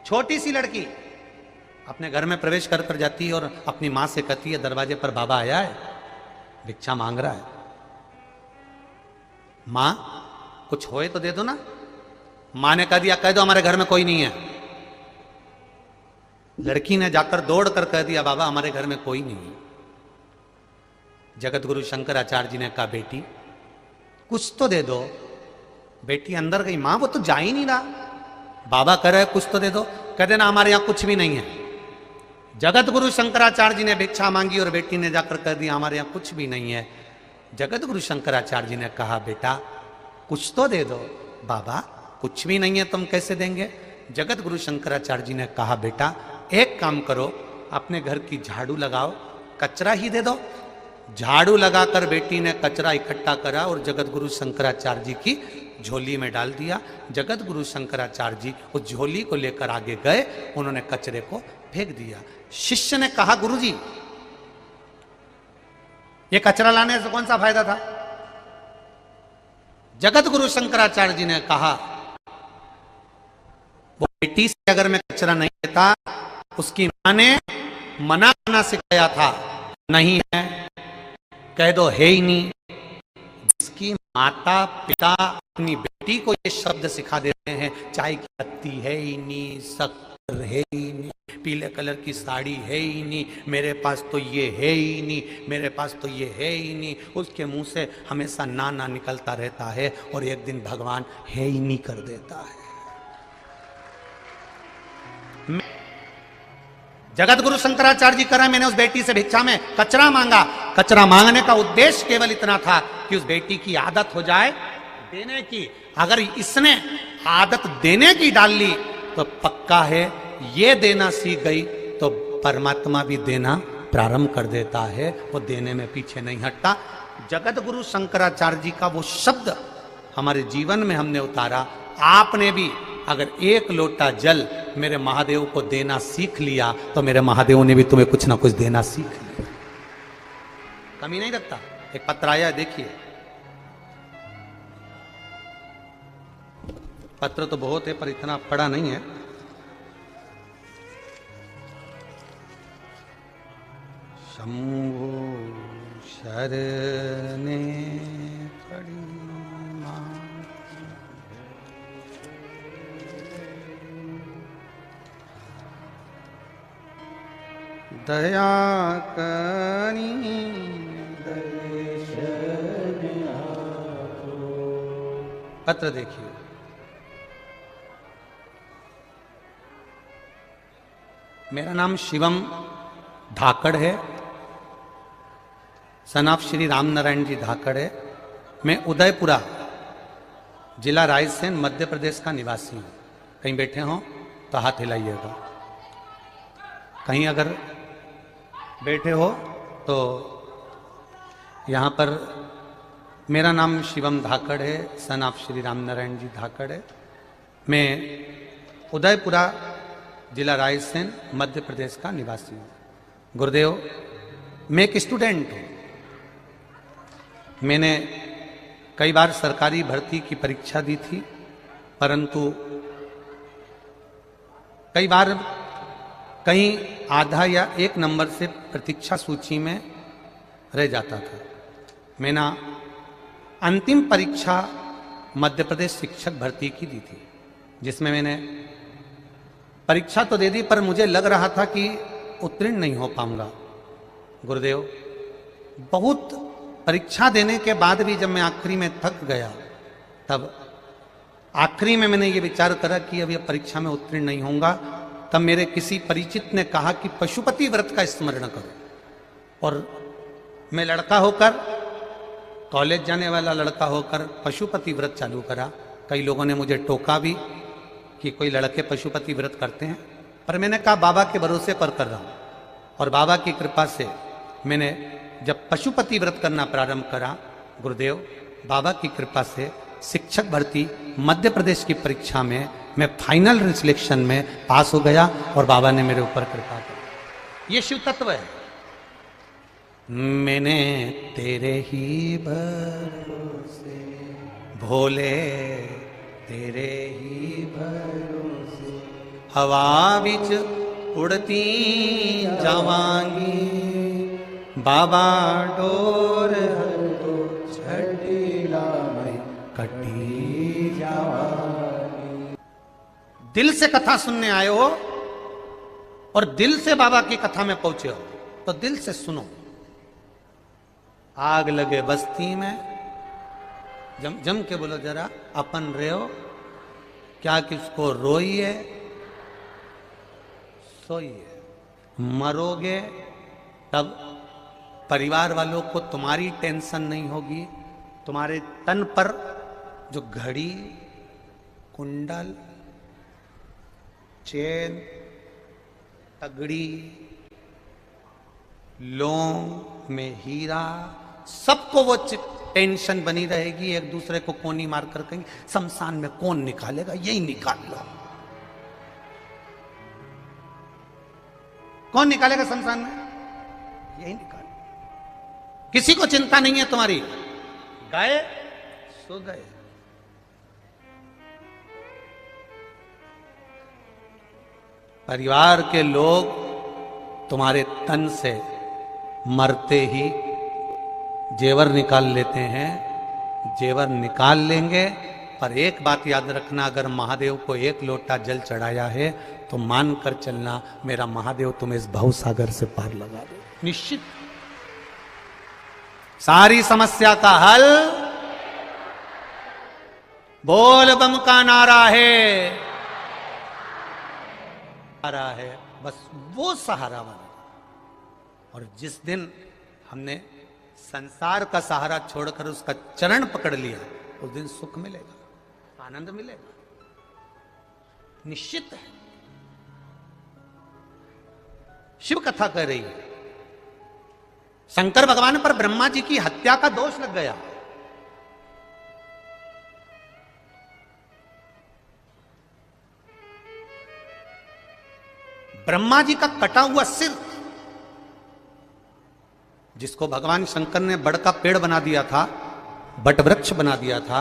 A: छोटी सी लड़की अपने घर में प्रवेश कर कर जाती है और अपनी मां से कहती है, दरवाजे पर बाबा आया है, भिक्षा मांग रहा है, मां कुछ होए तो दे दो ना। मां ने कह दिया, कह दो हमारे घर में कोई नहीं है। लड़की ने जाकर दौड़ कर कह दिया, बाबा हमारे घर में कोई नहीं है। जगतगुरु शंकराचार्य जी ने कहा, बेटी कुछ तो दे दो। बेटी अंदर गई, मां वो तो जा ही नहीं रहा, बाबा कह रहे कुछ तो दे दो। कह देना हमारे यहां कुछ भी नहीं है। जगतगुरु शंकराचार्य जी ने भिक्षा मांगी और बेटी ने जाकर कह दिया हमारे यहां कुछ भी नहीं है। जगतगुरु शंकराचार्य जी ने कहा, बेटा कुछ तो दे दो। बाबा कुछ भी नहीं है तुम कैसे देंगे? जगतगुरु शंकराचार्य जी ने कहा, बेटा एक काम करो, अपने घर की झाड़ू लगाओ, कचरा ही दे दो। झाड़ू लगाकर बेटी ने कचरा इकट्ठा करा और जगतगुरु शंकराचार्य जी की झोली में डाल दिया। जगतगुरु शंकराचार्य जी उस झोली को लेकर आगे गए, उन्होंने कचरे को फेंक दिया। शिष्य ने कहा, गुरुजी ये कचरा लाने से कौन सा फायदा था? जगतगुरु शंकराचार्य जी ने कहा, बेटी से अगर मैं कचरा नहीं लेता, उसकी मां ने मना करना सिखाया था, नहीं है कह दो है ही नहीं। जिसकी माता पिता अपनी बेटी को ये शब्द सिखा देते हैं, चाय की पत्ती है ही नहीं, शक्कर है ही नहीं, पीले कलर की साड़ी है ही नहीं, मेरे पास तो ये है ही नहीं, मेरे पास तो ये है ही नहीं, उसके मुंह से हमेशा ना ना निकलता रहता है और एक दिन भगवान है ही नहीं कर देता है। जगत गुरु शंकराचार्य जी करा, मैंने उस बेटी से भिक्षा में कचरा मांगा। कचरा मांगने का उद्देश्य केवल इतना था कि उस बेटी की आदत हो जाए देने की। अगर इसने आदत देने की डाल ली तो पक्का है ये देना सीख गई तो परमात्मा भी देना प्रारंभ कर देता है, वो देने में पीछे नहीं हटता। जगत गुरु शंकराचार्य जी का वो शब्द हमारे जीवन में हमने उतारा। आपने भी अगर एक लोटा जल मेरे महादेव को देना सीख लिया तो मेरे महादेव ने भी तुम्हें कुछ ना कुछ देना सीख लिया, कमी नहीं रखता। एक पत्र आया, देखिए पत्र तो बहुत है पर इतना पढ़ा नहीं है। शंभु शरणे पड़ी दया करी पत्र देखिए। मेरा नाम शिवम धाकड़ है, सन ऑफ श्री राम नारायण जी धाकड़ है। मैं उदयपुरा जिला रायसेन मध्य प्रदेश का निवासी हूं। कहीं बैठे हो तो हाथ हिलाइएगा, कहीं अगर बैठे हो तो। यहाँ पर मेरा नाम शिवम धाकड़ है, सन ऑफ श्री राम नारायण जी धाकड़ है। मैं उदयपुरा जिला रायसेन मध्य प्रदेश का निवासी हूँ। गुरुदेव, मैं एक स्टूडेंट हूँ। मैंने कई बार सरकारी भर्ती की परीक्षा दी थी, परंतु कई बार कहीं आधा या एक नंबर से प्रतीक्षा सूची में रह जाता था। मैंने अंतिम परीक्षा मध्य प्रदेश शिक्षक भर्ती की दी थी, जिसमें मैंने परीक्षा तो दे दी पर मुझे लग रहा था कि उत्तीर्ण नहीं हो पाऊंगा। गुरुदेव, बहुत परीक्षा देने के बाद भी जब मैं आखिरी में थक गया, तब आखिरी में मैंने ये विचार करा कि अब ये परीक्षा में उत्तीर्ण नहीं होऊंगा। तब मेरे किसी परिचित ने कहा कि पशुपति व्रत का स्मरण करो, और मैं लड़का होकर, कॉलेज जाने वाला लड़का होकर पशुपति व्रत चालू करा। कई लोगों ने मुझे टोका भी कि कोई लड़के पशुपति व्रत करते हैं, पर मैंने कहा बाबा के भरोसे पर कर रहा हूं। और बाबा की कृपा से मैंने जब पशुपति व्रत करना प्रारंभ करा, गुरुदेव, बाबा की कृपा से शिक्षक भर्ती मध्य प्रदेश की परीक्षा में मैं फाइनल सिलेक्शन में पास हो गया और बाबा ने मेरे ऊपर कृपा की। ये शिव तत्व है। मैंने तेरे ही भरोसे भोले, तेरे ही भरोसे हवा बिच उड़ती जावांगी, बाबा डोर तो छड़ीला में कटी जावांगी। दिल से कथा सुनने आए हो और दिल से बाबा की कथा में पहुंचे हो तो दिल से सुनो। आग लगे बस्ती में, जम के बोलो जरा, अपन रहो क्या किसको रोइए सोइए। मरोगे तब परिवार वालों को तुम्हारी टेंशन नहीं होगी। तुम्हारे तन पर जो घड़ी, कुंडल, चेन, तगड़ी, लौंग में हीरा, सबको वो टेंशन बनी रहेगी। एक दूसरे को कोनी मार कर कहेंगे शमशान में कौन निकालेगा, यही निकाल लो। कौन निकालेगा शमशान में, यही निकाल। किसी को चिंता नहीं है तुम्हारी। गए सो गए। परिवार के लोग तुम्हारे तन से मरते ही जेवर निकाल लेते हैं, जेवर निकाल लेंगे। पर एक बात याद रखना, अगर महादेव को एक लोटा जल चढ़ाया है तो मान कर चलना, मेरा महादेव तुम्हें इस भवसागर से पार लगा दे, निश्चित। सारी समस्या का हल बोल बम का नारा है, नारा है, बस वो सहारा बना। और जिस दिन हमने संसार का सहारा छोड़कर उसका चरण पकड़ लिया, उस दिन सुख मिलेगा, आनंद मिलेगा, निश्चित है। शिव कथा कह रही है, शंकर भगवान पर ब्रह्मा जी की हत्या का दोष लग गया। ब्रह्मा जी का कटा हुआ सिर, जिसको भगवान शंकर ने बड़ का पेड़ बना दिया था, बट वृक्ष बना दिया था,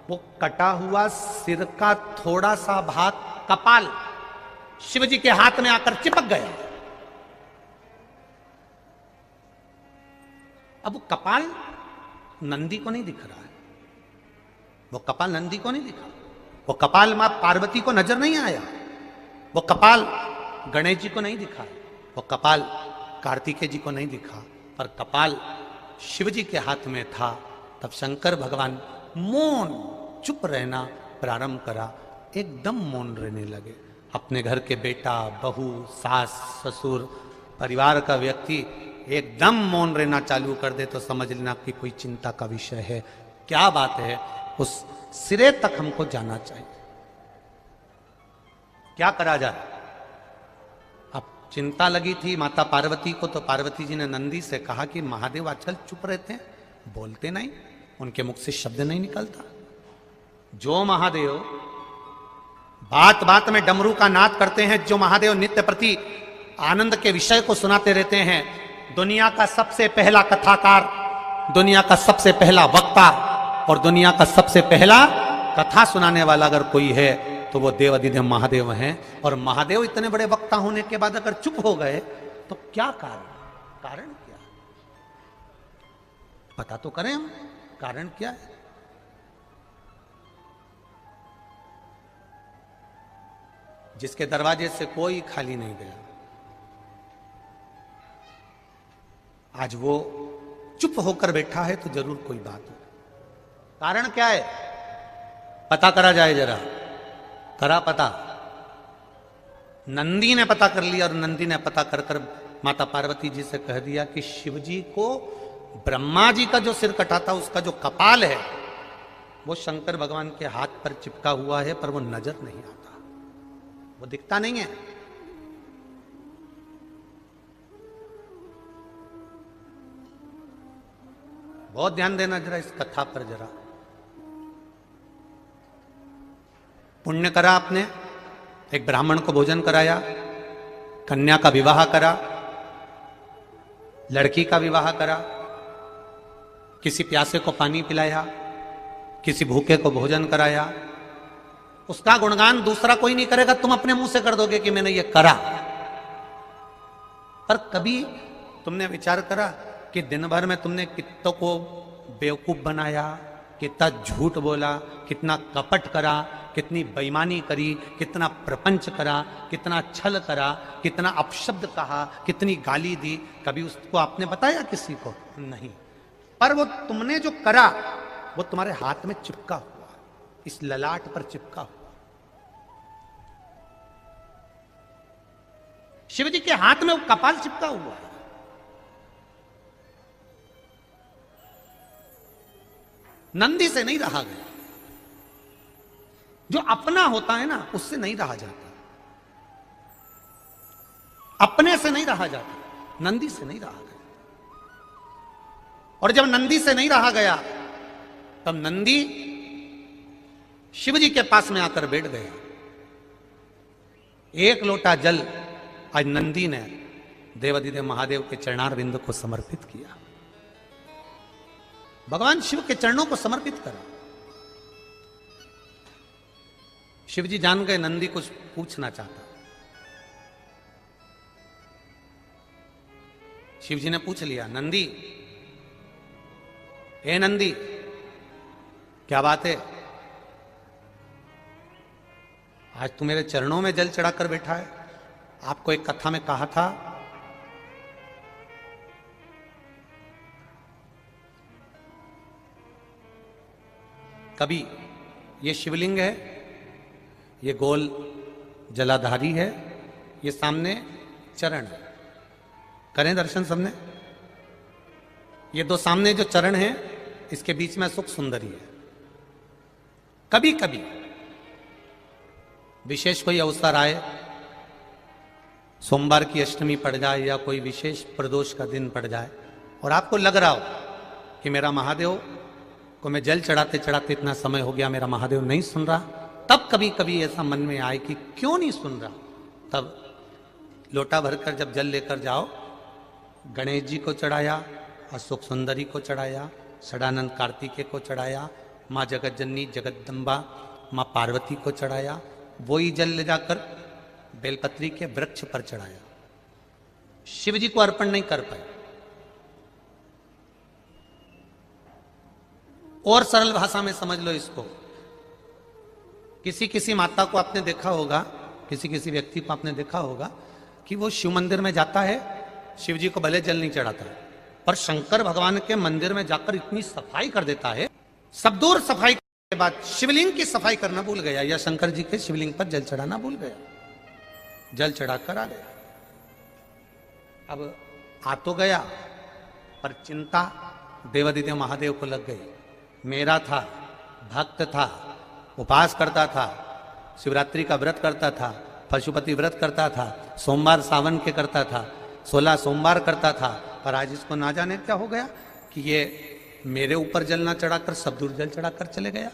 A: वो कटा हुआ सिर का थोड़ा सा भाग कपाल शिव जी के हाथ में आकर चिपक गया। अब वो कपाल नंदी को नहीं दिख रहा है, वो कपाल नंदी को नहीं दिखा, वो कपाल मां पार्वती को नजर नहीं आया, वो कपाल गणेश जी को नहीं दिखा, वो कपाल कार्तिकेय जी को नहीं दिखा, पर कपाल शिव जी के हाथ में था। तब शंकर भगवान मौन चुप रहना प्रारंभ करा, एकदम मौन रहने लगे। अपने घर के बेटा, बहू, सास, ससुर, परिवार का व्यक्ति एकदम मौन रहना चालू कर दे तो समझ लेना कि कोई चिंता का विषय है। क्या बात है, उस सिरे तक हमको जाना चाहिए। क्या करा जाए? अब चिंता लगी थी माता पार्वती को, तो पार्वती जी ने नंदी से कहा कि महादेव आजकल चुप रहते हैं, बोलते नहीं, उनके मुख से शब्द नहीं निकलता। जो महादेव बात बात में डमरू का नाद करते हैं, जो महादेव नित्य प्रति आनंद के विषय को सुनाते रहते हैं, दुनिया का सबसे पहला कथाकार, दुनिया का सबसे पहला वक्ता और दुनिया का सबसे पहला कथा सुनाने वाला अगर कोई है तो वो देवाधिदेव महादेव हैं। और महादेव इतने बड़े वक्ता होने के बाद अगर चुप हो गए तो क्या कारण क्या? पता तो करें हम, कारण क्या है? जिसके दरवाजे से कोई खाली नहीं गया, आज वो चुप होकर बैठा है तो जरूर कोई बात हो। कारण क्या है? पता करा जाए जरा। करा पता? नंदी ने पता कर लिया, और नंदी ने पता कर कर माता पार्वती जी से कह दिया कि शिव जी को ब्रह्मा जी का जो सिर कटा था, उसका जो कपाल है वो शंकर भगवान के हाथ पर चिपका हुआ है, पर वो नजर नहीं आता, वो दिखता नहीं है। बहुत ध्यान देना जरा इस कथा पर। जरा पुण्य करा आपने, एक ब्राह्मण को भोजन कराया, कन्या का विवाह करा, लड़की का विवाह करा, किसी प्यासे को पानी पिलाया, किसी भूखे को भोजन कराया। उसका गुणगान दूसरा कोई नहीं करेगा, तुम अपने मुंह से कर दोगे कि मैंने ये करा। पर कभी तुमने विचार करा कि दिन भर में तुमने कितनों को बेवकूफ बनाया, कितना झूठ बोला, कितना कपट करा, कितनी बेईमानी करी, कितना प्रपंच करा, कितना छल करा, कितना अपशब्द कहा, कितनी गाली दी, कभी उसको आपने बताया किसी को? नहीं। पर वो तुमने जो करा वो तुम्हारे हाथ में चिपका हुआ, इस ललाट पर चिपका हुआ। शिव जी के हाथ में वो कपाल चिपका हुआ है। नंदी से नहीं रहा गया। जो अपना होता है ना, उससे नहीं रहा जाता, अपने से नहीं रहा जाता, नंदी से नहीं रहा गया। और जब नंदी से नहीं रहा गया तब नंदी शिव जी के पास में आकर बैठ गया। एक लोटा जल आज नंदी ने देवाधिदेव महादेव के चरणारविंद को समर्पित किया, भगवान शिव के चरणों को समर्पित करा। शिव जी जान गए नंदी कुछ पूछना चाहता, शिव जी ने पूछ लिया, नंदी, ए नंदी, क्या बात है, आज तू मेरे चरणों में जल चढ़ाकर बैठा है। आपको एक कथा में कहा था कभी, ये शिवलिंग है, ये गोल जलाधारी है, ये सामने चरण है, करें दर्शन सबने। ये दो सामने जो चरण है, इसके बीच में सुख सुंदरी है। कभी कभी विशेष कोई अवसर आए, सोमवार की अष्टमी पड़ जाए या कोई विशेष प्रदोष का दिन पड़ जाए और आपको लग रहा हो कि मेरा महादेव को मैं जल चढ़ाते चढ़ाते इतना समय हो गया, मेरा महादेव नहीं सुन रहा, तब कभी कभी ऐसा मन में आए कि क्यों नहीं सुन रहा, तब लोटा भरकर जब जल लेकर जाओ, गणेश जी को चढ़ाया, अशोक सुंदरी को चढ़ाया, षडानंद कार्तिकेय को चढ़ाया, माँ जगत जननी जगदम्बा माँ पार्वती को चढ़ाया, वही जल ले जाकर बेलपत्री के वृक्ष पर चढ़ाया। शिव जी को अर्पण नहीं कर पाए। और सरल भाषा में समझ लो इसको, किसी किसी माता को आपने देखा होगा, किसी किसी व्यक्ति को आपने देखा होगा कि वो शिव मंदिर में जाता है, शिव जी को भले जल नहीं चढ़ाता है, पर शंकर भगवान के मंदिर में जाकर इतनी सफाई कर देता है, सब दूर सफाई के बाद शिवलिंग की सफाई करना भूल गया, या शंकर जी के शिवलिंग पर जल चढ़ाना भूल गया, जल चढ़ाकर आ गया। अब आ तो गया, पर चिंता देवादिदेव महादेव को लग गई। मेरा था, भक्त था, उपवास करता था, शिवरात्रि का व्रत करता था, पशुपति व्रत करता था, सोमवार सावन के करता था, 16 सोमवार करता था, पर आज इसको ना जाने क्या हो गया कि ये मेरे ऊपर जल ना चढ़ाकर सब दूर जल चढ़ाकर चले गया।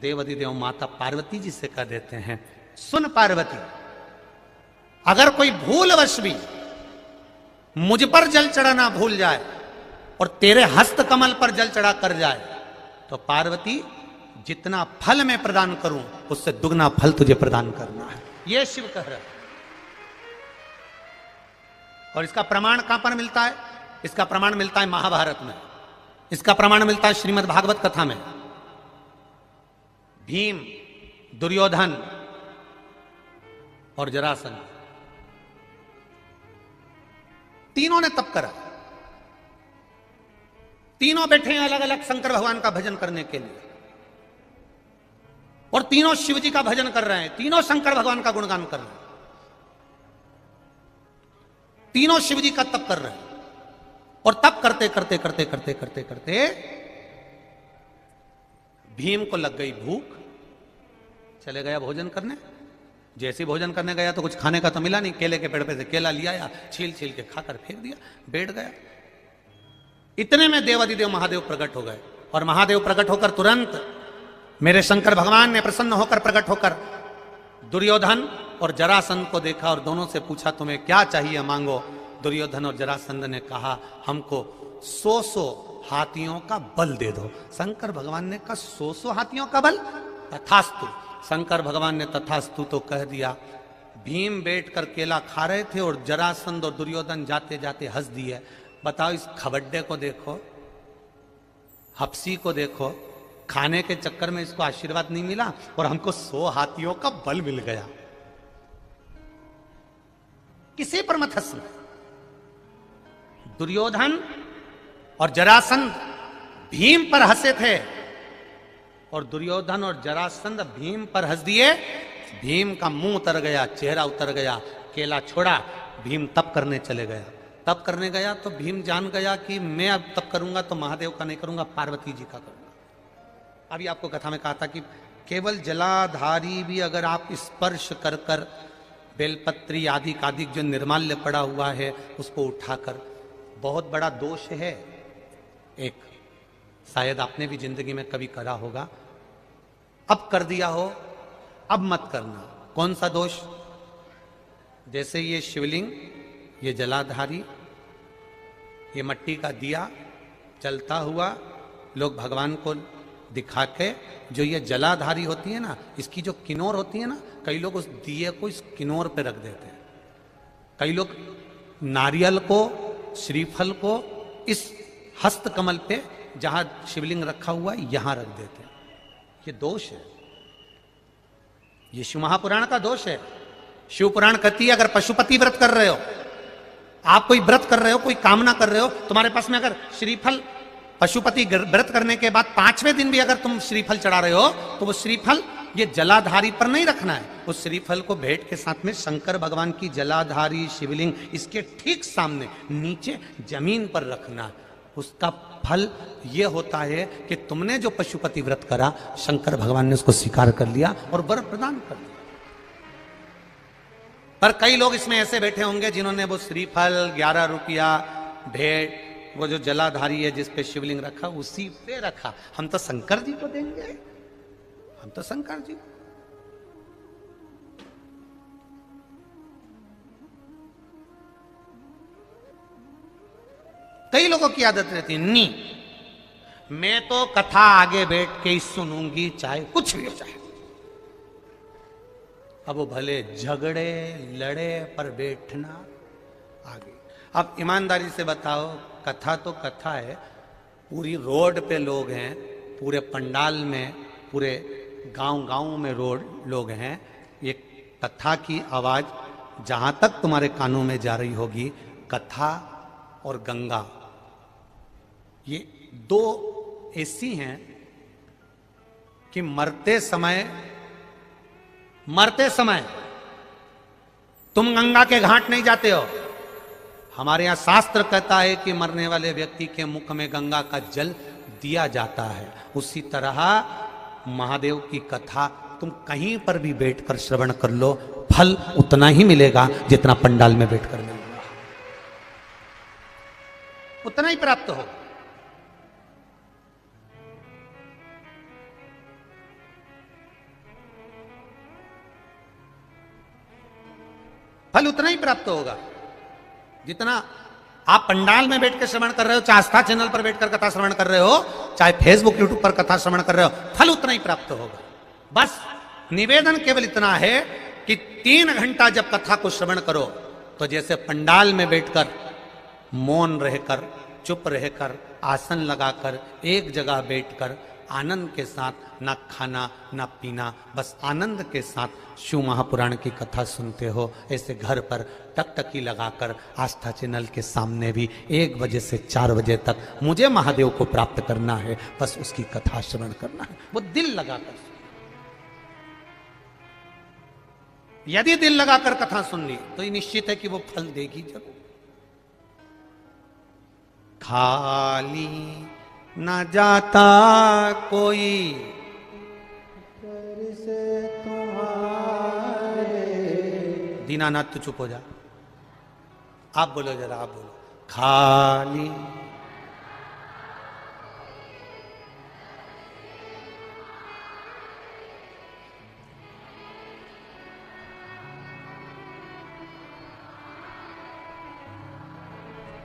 A: देवादिदेव माता पार्वती जी से कह देते हैं, सुन पार्वती, अगर कोई भूलवश भी मुझ पर जल चढ़ाना भूल जाए और तेरे हस्त कमल पर जल चढ़ा कर जाए, तो पार्वती जितना फल मैं प्रदान करूं उससे दुगना फल तुझे प्रदान करना है। यह शिव कह रहा है। और इसका प्रमाण कहां पर मिलता है? इसका प्रमाण मिलता है महाभारत में, इसका प्रमाण मिलता है श्रीमद् भागवत कथा में। भीम, दुर्योधन और जरासंध, तीनों ने तप करा, तीनों बैठे हैं अलग अलग शंकर भगवान का भजन करने के लिए, और तीनों शिव जी का भजन कर रहे हैं, तीनों शंकर भगवान का गुणगान कर रहे हैं, तीनों शिव जी का तप कर रहे हैं। और तप करते करते करते करते करते करते भीम को लग गई भूख, चले गया भोजन करने। जैसे भोजन करने गया तो कुछ खाने का तो मिला नहीं, केले के पेड़ पे से केला लिया या छील छील के खाकर फेंक दिया, बैठ गया। इतने में देवादिदेव महादेव प्रकट हो गए, और महादेव प्रकट होकर तुरंत मेरे शंकर भगवान ने प्रसन्न होकर प्रकट होकर दुर्योधन और जरासंध को देखा और दोनों से पूछा, तुम्हें क्या चाहिए मांगो। दुर्योधन और जरासंध ने कहा, हमको 100 हाथियों का बल दे दो। शंकर भगवान ने कहा, 100 हाथियों का बल? तथास्तु। शंकर भगवान ने तथास्तु तो कह दिया। भीम बैठकर केला खा रहे थे और जरासंध और दुर्योधन जाते जाते हंस दिए। बताओ, इस खबड्डे को देखो, हपसी को देखो, खाने के चक्कर में इसको आशीर्वाद नहीं मिला और हमको 100 हाथियों का बल मिल गया। किसी पर मत हंसना। दुर्योधन और जरासंध भीम पर हंसे थे, और दुर्योधन और जरासंध भीम पर हंस दिए। भीम का मुंह उतर गया, चेहरा उतर गया, केला छोड़ा, भीम तप करने चले गया। तप करने गया तो भीम जान गया कि मैं अब तप करूंगा तो महादेव का नहीं करूंगा, पार्वती जी का करूंगा। अभी आपको कथा में कहा था कि केवल जलाधारी भी अगर आप स्पर्श कर कर बेलपत्री आदि कादिक जो निर्माल्य पड़ा हुआ है उसको उठाकर, बहुत बड़ा दोष है एक, शायद आपने भी जिंदगी में कभी करा होगा, अब कर दिया हो, अब मत करना। कौन सा दोष? जैसे ये शिवलिंग, ये जलाधारी, ये मट्टी का दिया जलता हुआ, लोग भगवान को दिखा के, जो ये जलाधारी होती है ना, इसकी जो किनोर होती है ना, कई लोग उस दिए को इस किनोर पे रख देते हैं। कई लोग नारियल को श्रीफल को इस हस्त कमल पे जहां शिवलिंग रखा हुआ है यहां रख देते हैं। ये दोष है, ये शिव महापुराण का दोष है। शिव पुराण कहती है अगर पशुपति व्रत कर रहे हो, आप कोई व्रत कर रहे हो, कोई कामना कर रहे हो, तुम्हारे पास में अगर श्रीफल, पशुपति व्रत करने के बाद 5वें दिन भी अगर तुम श्रीफल चढ़ा रहे हो तो वो श्रीफल ये जलाधारी पर नहीं रखना है, उस श्रीफल को भेंट के साथ में शंकर भगवान की जलाधारी शिवलिंग इसके ठीक सामने नीचे जमीन पर रखना है। उसका फल ये होता है कि तुमने जो पशुपति व्रत करा, शंकर भगवान ने उसको स्वीकार कर लिया और वर प्रदान कर दिया। पर कई लोग इसमें ऐसे बैठे होंगे जिन्होंने वो श्रीफल 11 रुपया भेंट, वो जो जलाधारी है जिस पे शिवलिंग रखा उसी पे रखा, हम तो शंकर जी को देंगे, हम तो शंकर जी। कई लोगों की आदत रहती है, नी मैं तो कथा आगे बैठ के ही सुनूंगी चाहे कुछ भी हो जाए। अब वो भले झगड़े लड़े पर बैठना आगे। अब ईमानदारी से बताओ, कथा तो कथा है, पूरी रोड पे लोग हैं, पूरे पंडाल में, पूरे गांव में लोग हैं, ये कथा की आवाज जहां तक तुम्हारे कानों में जा रही होगी, कथा और गंगा ये दो ऐसी हैं कि मरते समय तुम गंगा के घाट नहीं जाते हो। हमारे यहां शास्त्र कहता है कि मरने वाले व्यक्ति के मुख में गंगा का जल दिया जाता है। उसी तरह महादेव की कथा तुम कहीं पर भी बैठकर श्रवण कर लो, फल उतना ही मिलेगा जितना पंडाल में बैठकर मिलेगा, उतना ही प्राप्त होगा। फल उतना ही प्राप्त होगा जितना आप पंडाल में बैठ कर श्रवण कर रहे हो, चाहे आस्था चैनल पर बैठकर कथा श्रवण कर रहे हो, चाहे फेसबुक यूट्यूब पर कथा श्रवण कर रहे हो, फल उतना ही प्राप्त होगा। बस निवेदन केवल इतना है कि 3 घंटा जब कथा को श्रवण करो तो जैसे पंडाल में बैठकर मौन रहकर, चुप रहकर, आसन लगाकर, एक जगह बैठकर आनंद के साथ, ना खाना ना पीना, बस आनंद के साथ शिव महापुराण की कथा सुनते हो, ऐसे घर पर टकटकी लगाकर आस्था चैनल के सामने भी 1 बजे से 4 बजे तक मुझे महादेव को प्राप्त करना है, बस उसकी कथा श्रवण करना है, वो दिल लगाकर। यदि दिल लगाकर कथा सुन ली तो ये निश्चित है कि वो फल देगी जरूर। खाली न जाता कोई से तुम्हारे। दीनानाथ तू चुप हो जा, आप बोलो जरा, आप बोलो। खाली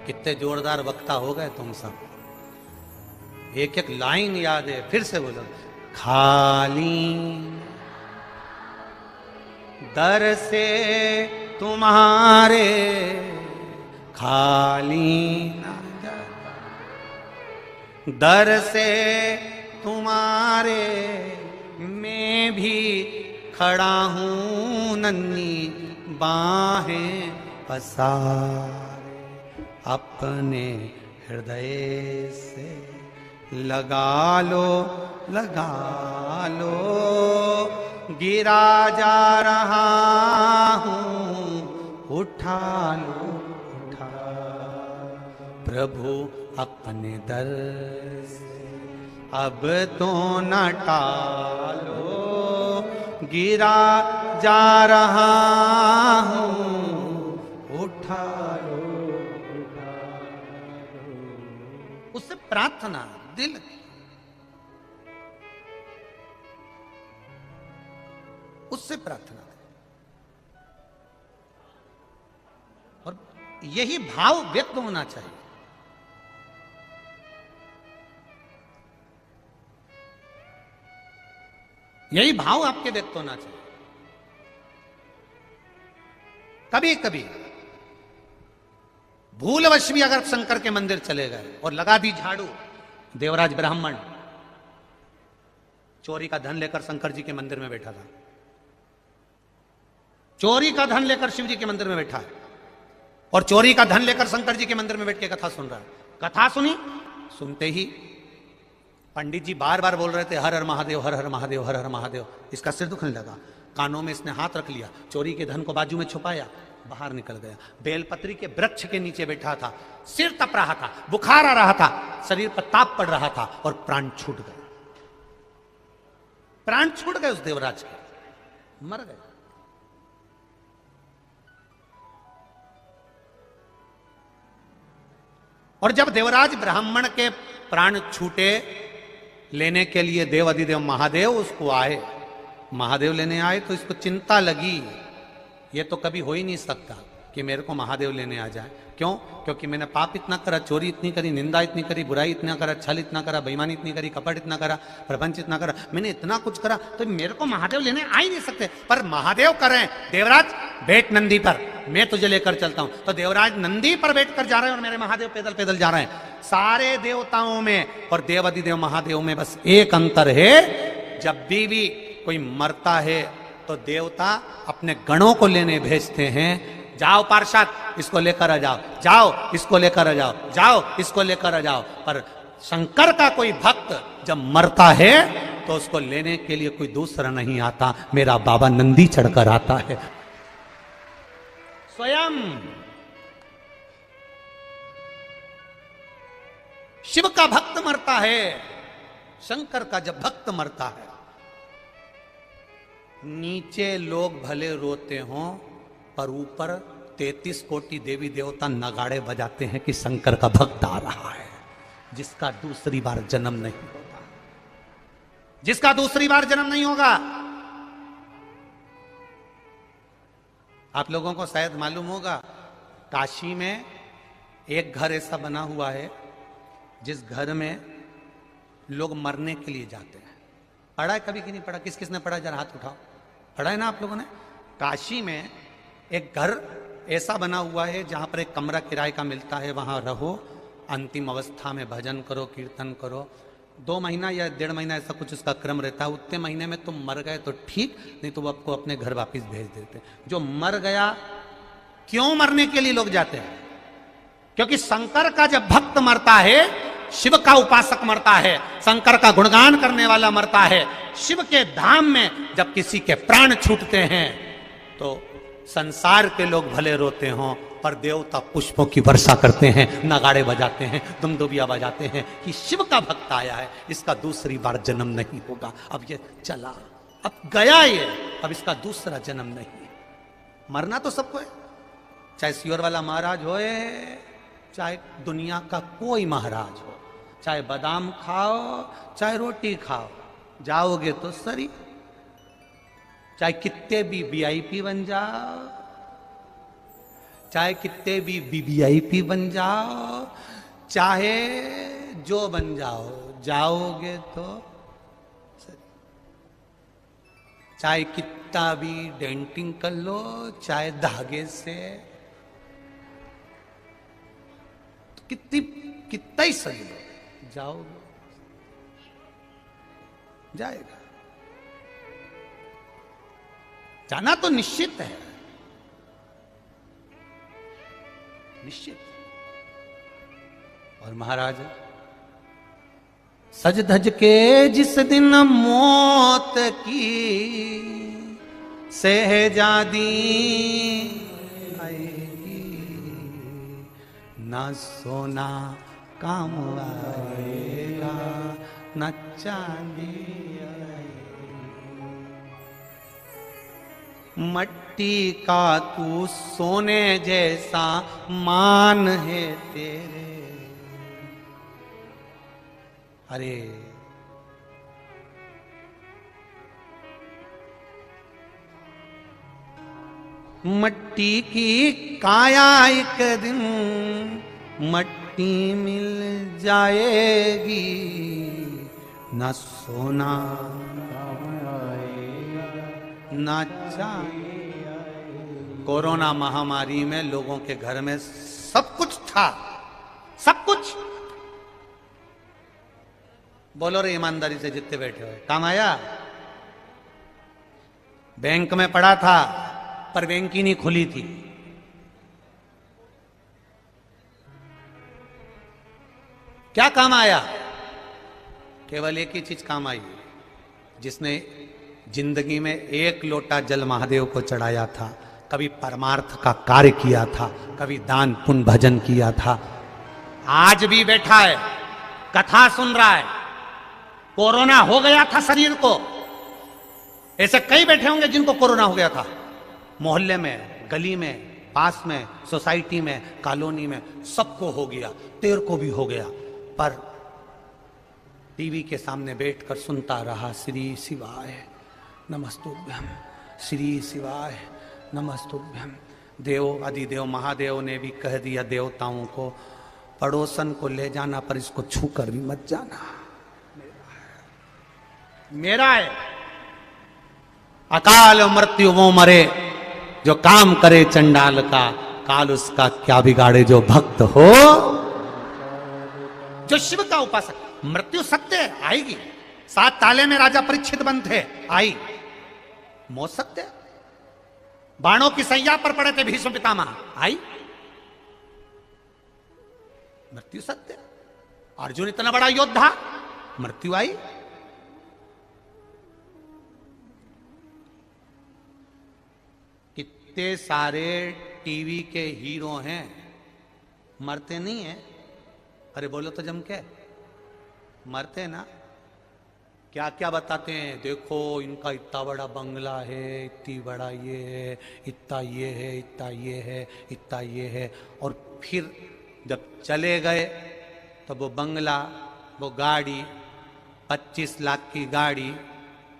A: कितने जोरदार वक्ता हो गए तुम सब, एक एक लाइन याद है, फिर से बोलो। खाली दर से तुम्हारे खाली ना जाता, दर से तुम्हारे मैं भी खड़ा हूं नन्ही बाहें पसारे, अपने हृदय से लगा लो गिरा जा रहा हूं, उठा लो प्रभु अपने दर से, अब तो न टालो, गिरा जा रहा हूं, उठा लो। उससे प्रार्थना दिल, उससे प्रार्थना और यही भाव व्यक्त होना चाहिए। यही भाव आपके व्यक्त होना चाहिए। कभी कभी भूलवश भी अगर शंकर के मंदिर चले गए और लगा दी झाड़ू, देवराज ब्राह्मण चोरी का धन लेकर शंकर जी के मंदिर में बैठा था, चोरी का धन लेकर शिव जी के मंदिर में बैठा है और चोरी का धन लेकर शंकर जी के मंदिर में बैठ के कथा सुन रहा है। कथा सुनी, सुनते ही पंडित जी बार बार बोल रहे थे हर हर महादेव, हर हर महादेव, हर हर महादेव। इसका सिर दुखने लगा, कानों में इसने हाथ रख लिया, चोरी के धन को बाजू में छुपाया, बाहर निकल गया। बेलपत्री के वृक्ष के नीचे बैठा था, सिर तप रहा था, बुखार आ रहा था, शरीर पर ताप पड़ रहा था और प्राण छूट गए, प्राण छूट गए उस देवराज के, मर गए। और जब देवराज ब्राह्मण के प्राण छूटे, लेने के लिए देव अधिदेव महादेव उसको आए, महादेव लेने आए तो इसको चिंता लगी, ये तो कभी हो ही नहीं सकता कि मेरे को महादेव लेने आ जाए। क्यों? क्योंकि मैंने पाप इतना करा, चोरी इतनी करी, निंदा इतनी करी, बुराई इतना करा, छल इतना करा, बेईमानी इतनी करी, कपट इतना करा, प्रपंच इतना करा, मैंने इतना कुछ करा, तो मेरे को महादेव लेने आ ही नहीं सकते। पर महादेव कर रहे हैं, देवराज बैठ नंदी पर, मैं तुझे लेकर चलता हूं। तो देवराज नंदी पर बैठकर जा रहे हैं और मेरे महादेव पैदल पैदल जा रहे हैं। सारे देवताओं में और देव अधिदेव महादेव में बस एक अंतर है, जब भी कोई मरता है तो देवता अपने गणों को लेने भेजते हैं, जाओ पार्षद इसको लेकर आ जाओ, जाओ इसको लेकर आ जाओ, जाओ इसको लेकर आ जाओ। पर शंकर का कोई भक्त जब मरता है तो उसको लेने के लिए कोई दूसरा नहीं आता, मेरा बाबा नंदी चढ़कर आता है स्वयं। शिव का भक्त मरता है, शंकर का जब भक्त मरता है, नीचे लोग भले रोते हों पर ऊपर 33 कोटि देवी देवता नगाड़े बजाते हैं कि शंकर का भक्त आ रहा है, जिसका दूसरी बार जन्म नहीं होगा, जिसका दूसरी बार जन्म नहीं होगा। आप लोगों को शायद मालूम होगा, काशी में एक घर ऐसा बना हुआ है जिस घर में लोग मरने के लिए जाते हैं। पढ़ा है कभी कि नहीं पढ़ा? किस किसने पढ़ा, जरा हाथ उठाओ। पढ़ा है ना आप लोगों ने? काशी में एक घर ऐसा बना हुआ है जहां पर एक कमरा किराए का मिलता है, वहां रहो, अंतिम अवस्था में भजन करो, कीर्तन करो। 2 महीना या 1.5 महीना ऐसा कुछ उसका क्रम रहता है। उतने महीने में तुम मर गए तो ठीक, नहीं तो वो आपको अपने घर वापस भेज देते। जो मर गया, क्यों मरने के लिए लोग जाते हैं? क्योंकि शंकर का जब भक्त मरता है, शिव का उपासक मरता है, शंकर का गुणगान करने वाला मरता है, शिव के धाम में जब किसी के प्राण छूटते हैं तो संसार के लोग भले रोते हों पर देवता पुष्पों की वर्षा करते हैं, नगाड़े बजाते हैं, दुमदुबिया बजाते हैं कि शिव का भक्त आया है, इसका दूसरी बार जन्म नहीं होगा। अब ये चला, अब गया ये, अब इसका दूसरा जन्म नहीं। मरना तो सबको है, चाहे सियोर वाला महाराज होए, चाहे दुनिया का कोई महाराज हो, चाहे बादाम खाओ चाहे रोटी खाओ, जाओगे तो सरी। चाहे कितने भी वीआईपी बन जाओ, चाहे कितने भी वीवीआईपी बन जाओ, चाहे जो बन जाओ, जाओगे तो सरी। चाहे कितना भी डेंटिंग कर लो, चाहे धागे से, तो कितना ही सही लो, जाओगे, जाएगा। जाना तो निश्चित है, निश्चित। और महाराज सज धज के जिस दिन मौत की सहजादी आएगी, ना सोना काम आएगा, ना चांदी आएगी। मट्टी का तू सोने जैसा मान है तेरे। अरे मट्टी की काया एक दिन मट्टी मिल जाएगी, न सोना न चांदी। कोरोना महामारी में लोगों के घर में सब कुछ था, था, सब कुछ। बोलो रे ईमानदारी से जितने बैठे हुए, काम आया? बैंक में पड़ा था पर बैंक ही नहीं खुली थी। क्या काम आया? केवल एक ही चीज काम आई, जिसने जिंदगी में एक लोटा जल महादेव को चढ़ाया था, कभी परमार्थ का कार्य किया था, कभी दान पुण्य भजन किया था, आज भी बैठा है, कथा सुन रहा है। कोरोना हो गया था शरीर को, ऐसे कई बैठे होंगे जिनको कोरोना हो गया था, मोहल्ले में, गली में, पास में, सोसाइटी में, कॉलोनी में, सबको हो गया, तेरे को भी हो गया, पर टीवी के सामने बैठकर सुनता रहा, श्री शिवाय नमस्तुभ्यम, श्री शिवाय नमस्तुभ्यम। देव अधिदेव महादेव ने भी कह दिया देवताओं को, पड़ोसन को ले जाना पर इसको छूकर भी मत जाना, मेरा है। अकाल मृत्यु वो मरे जो काम करे चंडाल का, काल उसका क्या बिगाड़े जो भक्त हो। जो शिव का उपासक, मृत्यु सत्य है, आएगी। 7 ताले में राजा परीक्षित बंद थे, आई। मौत सत्य, बाणों की सैया पर पड़े थे भीष्म पितामह, आई। मृत्यु सत्य। अर्जुन इतना बड़ा योद्धा, मृत्यु आई। कितने सारे टीवी के हीरो हैं, मरते नहीं हैं। अरे बोलो तो जम के, मरते ना। क्या क्या बताते हैं, देखो इनका इतना बड़ा बंगला है, इतनी बड़ा ये है, इतना ये है, इतना ये है, इतना ये है, और फिर जब चले गए तो वो बंगला, वो गाड़ी, 25 लाख की गाड़ी,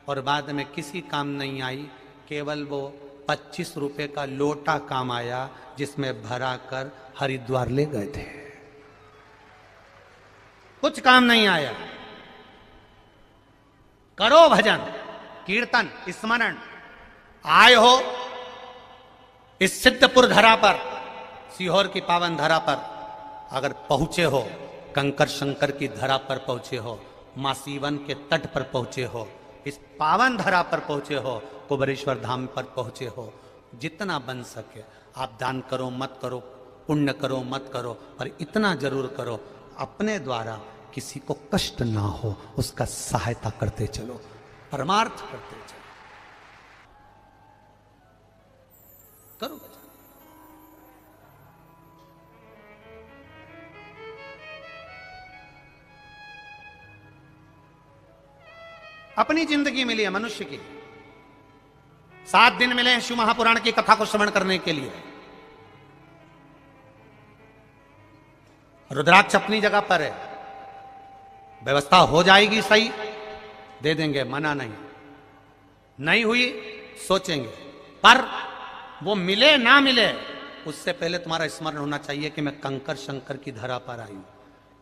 A: और बाद में किसी काम नहीं आई, केवल वो 25 रुपए का लोटा काम आया, जिसमें भरा कर हरिद्वार ले गए थे। कुछ काम नहीं आया। करो भजन कीर्तन स्मरण, आए हो इस सिद्धपुर धरा पर, सीहोर की पावन धरा पर, अगर पहुंचे हो, कंकर शंकर की धरा पर पहुंचे हो, मां सीवन के तट पर पहुंचे हो, इस पावन धरा पर पहुंचे हो, कुबेरेश्वर धाम पर पहुंचे हो, जितना बन सके आप दान करो मत करो, पुण्य करो मत करो, पर इतना जरूर करो, अपने द्वारा किसी को कष्ट ना हो, उसका सहायता करते चलो, परमार्थ करते चलो। करो अपनी जिंदगी मिली है मनुष्य की, 7 दिन मिले हैं शिव महापुराण की कथा को श्रवण करने के लिए। रुद्राक्ष अपनी जगह पर है, व्यवस्था हो जाएगी सही, दे देंगे, मना नहीं। नहीं हुई सोचेंगे, पर वो मिले ना मिले उससे पहले तुम्हारा स्मरण होना चाहिए कि मैं कंकर शंकर की धरा पर आई हूं।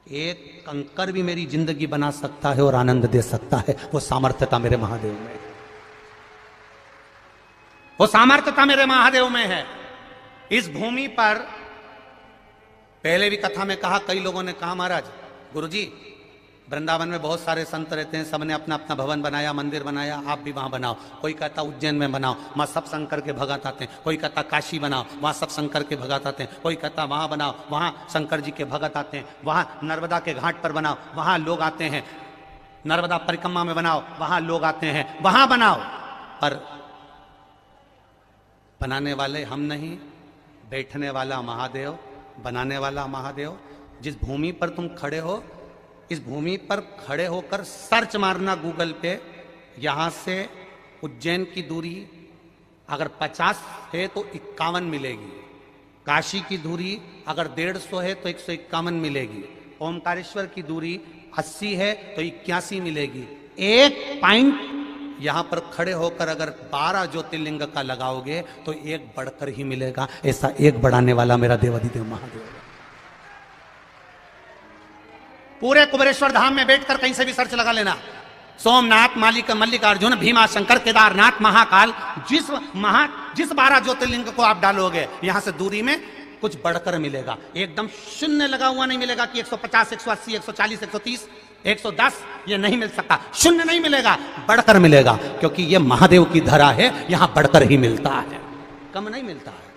A: एक कंकर भी मेरी जिंदगी बना सकता है और आनंद दे सकता है, वो सामर्थ्यता मेरे महादेव में है, वो सामर्थ्यता मेरे महादेव में है। इस भूमि पर पहले भी कथा में कहा, कई लोगों ने कहा महाराज गुरुजी वृंदावन में बहुत सारे संत रहते हैं, सबने अपना अपना भवन बनाया, मंदिर बनाया, आप भी वहां बनाओ। कोई कहता उज्जैन में बनाओ, वहां सब शंकर के भगत आते हैं। कोई कहता काशी बनाओ, वहां सब शंकर के भगत आते हैं। कोई कहता वहां बनाओ, वहां शंकर जी के भगत आते हैं। वहां नर्मदा के घाट पर बनाओ, वहां लोग आते हैं। नर्मदा परिक्रमा में बनाओ, वहां लोग आते हैं, वहां बनाओ। पर बनाने वाले हम नहीं, बैठने वाला महादेव, बनाने वाला महादेव। जिस भूमि पर तुम खड़े हो, इस भूमि पर खड़े होकर सर्च मारना गूगल पे, यहां से उज्जैन की दूरी अगर 50 है तो 51 मिलेगी। काशी की दूरी अगर 150 है तो 151 मिलेगी। ओमकारेश्वर की दूरी 80 है तो 81 मिलेगी। एक पॉइंट यहां पर खड़े होकर अगर 12 ज्योतिर्लिंग का लगाओगे तो एक बढ़कर ही मिलेगा। ऐसा एक बढ़ाने वाला मेरा देवाधिदेव महादेव है। पूरे कुबेरेश्वर धाम में बैठकर कहीं से भी सर्च लगा लेना, सोमनाथ, मल्लिकार्जुन, भीमा शंकर, केदारनाथ, महाकाल, जिस 12 ज्योतिर्लिंग को आप डालोगे, यहां से दूरी में कुछ बढ़कर मिलेगा। एकदम शून्य लगा हुआ नहीं मिलेगा कि 150, 180, 140, 130, 110 ये नहीं मिल सकता। शून्य नहीं मिलेगा, बढ़कर मिलेगा, क्योंकि ये महादेव की धरा है, यहां बढ़कर ही मिलता है, कम नहीं मिलता है।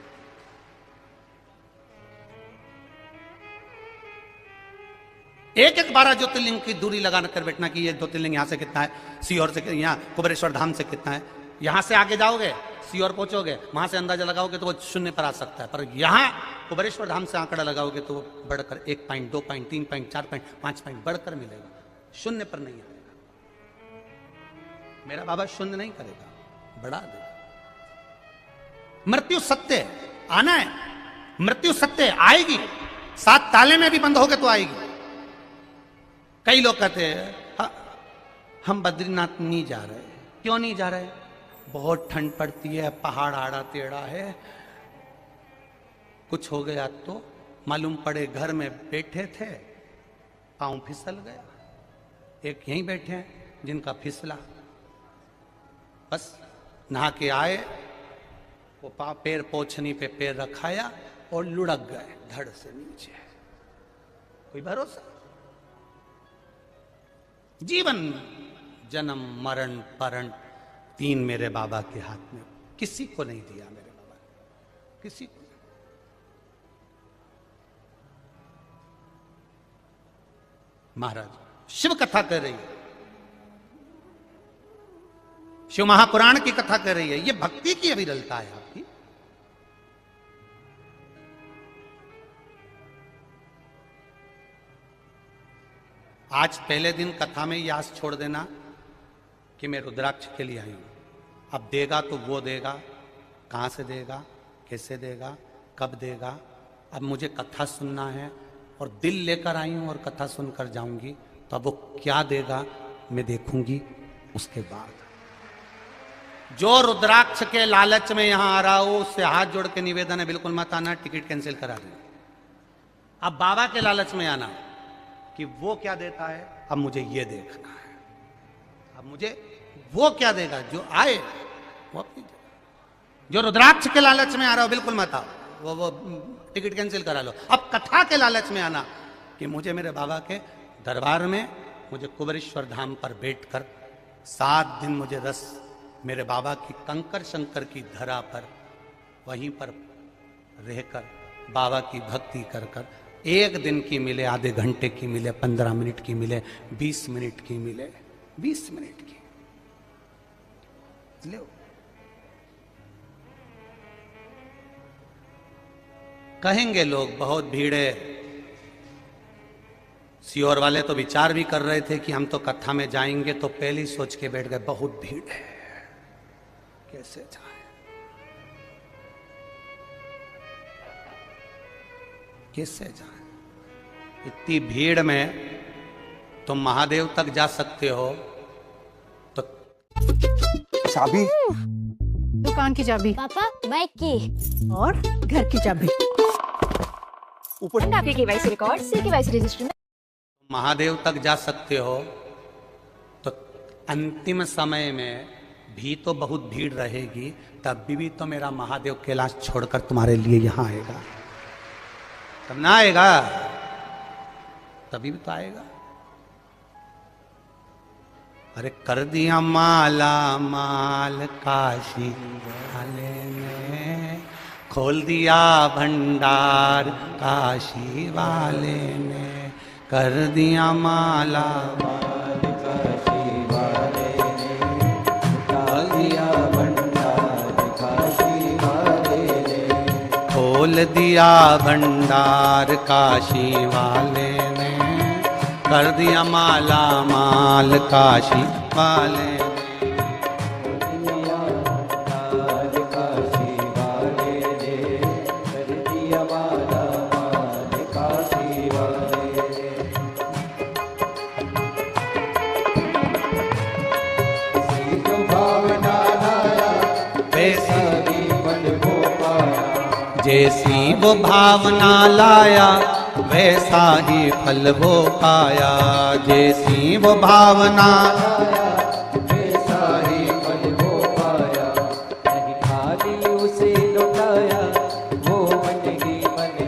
A: एक एक 12 ज्योतिर्लिंग की दूरी लगाना कर बैठना कि ये ज्योतिर्लिंग यहां से कितना है, सीहोर से, यहां कुबेरेश्वर धाम से कितना है। यहां से आगे जाओगे, सीहोर पहुंचोगे, वहां से अंदाजा लगाओगे तो वो शून्य पर आ सकता है, पर यहां कुबेरेश्वर धाम से आंकड़ा लगाओगे तो वो बढ़कर 1 point, 2 point, 3 point, 4 point, 5 point बढ़कर मिलेगा, शून्य पर नहीं आएगा। मेरा बाबा शून्य नहीं करेगा, बढ़ा देगा। मृत्यु सत्य आना है, मृत्यु सत्य आएगी, 7 ताले में भी बंद होगे तो आएगी। कई लोग कहते हैं हम बद्रीनाथ नहीं जा रहे। क्यों नहीं जा रहे? बहुत ठंड पड़ती है, पहाड़ आड़ा टेढ़ा है, कुछ हो गया तो मालूम पड़े घर में बैठे थे, पांव फिसल गया। एक यहीं बैठे हैं जिनका फिसला, बस नहा के आए, वो पैर पोछनी पे पैर रखाया और लुढ़क गए धड़ से नीचे। कोई भरोसा? जीवन जन्म मरण परण 3 मेरे बाबा के हाथ में, किसी को नहीं दिया मेरे बाबा, किसी को। महाराज शिव कथा कर रही है, शिव महापुराण की कथा कर रही है, ये भक्ति की अविरलता है आपकी। आज पहले दिन कथा में यास छोड़ देना कि मैं रुद्राक्ष के लिए आई हूं। अब देगा तो वो देगा, कहां से देगा, कैसे देगा, कब देगा। अब मुझे कथा सुनना है और दिल लेकर आई हूं और कथा सुनकर जाऊंगी, तो अब वो क्या देगा मैं देखूंगी। उसके बाद जो रुद्राक्ष के लालच में यहां आ रहा हो उससे हाथ जोड़ के निवेदन है, बिल्कुल मत आना, टिकट कैंसिल करा देना। अब बाबा के लालच में आना कि वो क्या देता है, अब मुझे ये देखना है, अब मुझे वो क्या देगा, जो आए वो अपनी। जो रुद्राक्ष के लालच में आ रहा हो बिल्कुल मत आओ, वो टिकट कैंसिल करा लो। अब कथा के लालच में आना कि मुझे मेरे बाबा के दरबार में, मुझे कुबेरेश्वर धाम पर बैठकर 7 दिन मुझे रस मेरे बाबा की कंकर शंकर की धरा पर वहीं पर रहकर बाबा की भक्ति कर कर, 1 दिन की मिले, आधे घंटे की मिले, 15 मिनट की मिले, 20 मिनट की मिले, 20 मिनट की ले। कहेंगे लोग बहुत भीड़ है। सीहोर वाले तो विचार भी कर रहे थे कि हम तो कथा में जाएंगे, तो पहले ही सोच के बैठ गए बहुत भीड़ है, कैसे जाए, कैसे जाए। इतनी भीड़ में तुम महादेव तक जा सकते हो तो।
B: चाबी,
C: दुकान की चाबी,
D: पापा बाइक की,
C: और घर की चाबी,
B: ऊपर
D: आपके केवाईसी रिकॉर्ड से केवाईसी रजिस्टर में।
A: महादेव तक जा सकते हो तो अंतिम समय में भी तो बहुत भीड़ रहेगी, तब भी तो मेरा महादेव कैलाश छोड़कर तुम्हारे लिए यहां आएगा, तब ना आएगा, तभी भी तो आएगा। अरे कर दिया माला माल काशी वाले ने, खोल दिया भंडार काशी वाले ने, कर दिया माला माल काशी वाले ने, खोल दिया भंडार काशी वाले ने, खोल दिया भंडार काशी वाले ने, कर दिया माला माल काशी वाले ने। जैसी वो भावना लाया वैसा ही फल वो पाया, जैसी वो भावना लाया वैसा ही फल वो पाया, नहीं खाली उसे लौटाया वो बनेगी मन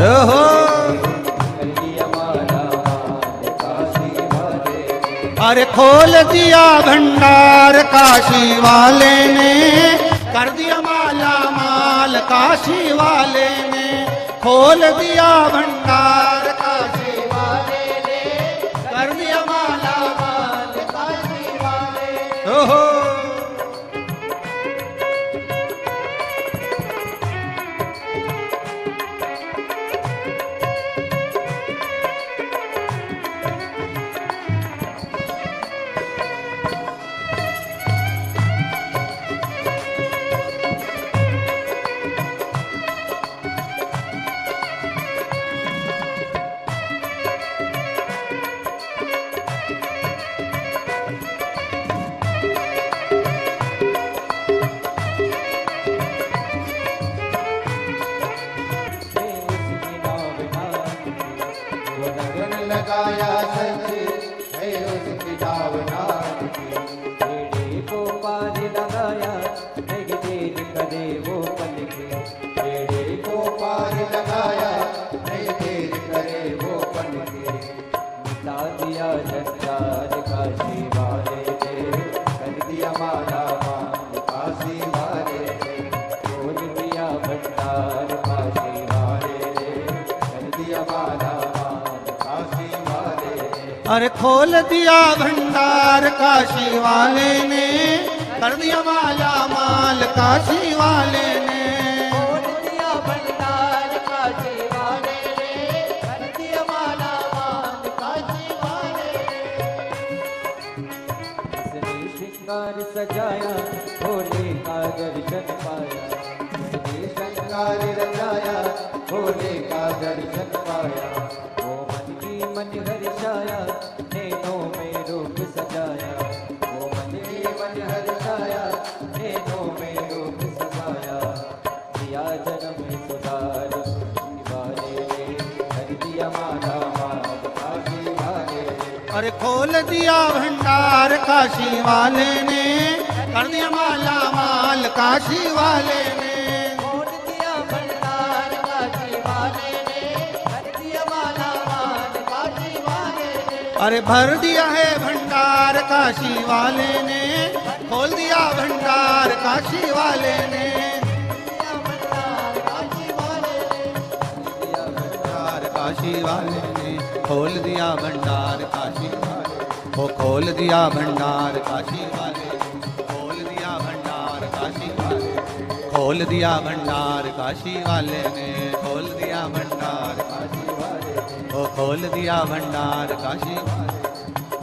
A: ओहो अरे खोल दिया भंडार काशी वाले ने, कर दिया माला माल काशी वाले ने, खोल दिया भंडार काशी वाले ने, कर दिया माला माल काशी वाले। ओहो
E: लगाया सच है उसकी डावनाथ की, बेड़े को पार लगाया नहीं देर करे वो पल के, बेड़े को पार लगाया नहीं देर करे वो पल के, मिटा दिया जंजाल काशी वाले ने, कर दिया माला माल काशी वाले ने, खोल दिया भंडार काशी वाले ने, कर दिया माला
A: अरे खोल दिया भंडार काशी वाले ने, कर दिया माला माल काशी वाले ने,
E: खोल दिया भंडार काशी वाले ने, कर दिया माला माल काशी वाले ने। इसने श्रृंगार सजाया भोले का दर्शन पाया, इसने श्रृंगार रचाया भोले का दर्शन पाया, वो मन की मन हर्षाया नैनों में रूप सजाया, वो मन की मन हर्षाया नैनों में रूप सजाया, दिया जन्म सुधार वाले ने, कर दिया माला माल काशी वाले ने,
A: अरे खोल दिया भंडार काशी वाले ने, कर दिया माला माल काशी वाले ने,
E: खोल दिया भंडार काशी वाले ने, कर दिया माला माल काशी वाले ने,
A: अरे भर दिया है भंडार काशी वाले ने, खोल दिया भंडार काशी वाले ने,
E: भंडार काशी वाले ने, दिया
A: भंडार काशी वाले ने, खोल दिया भंडार काशी वाले, वो खोल दिया भंडार काशी वाले, खोल दिया भंडार काशी वाले, खोल दिया भंडार काशी वाले ने, खोल दिया भंडार काशी वाले, वो खोल दिया भंडार काशी वाले,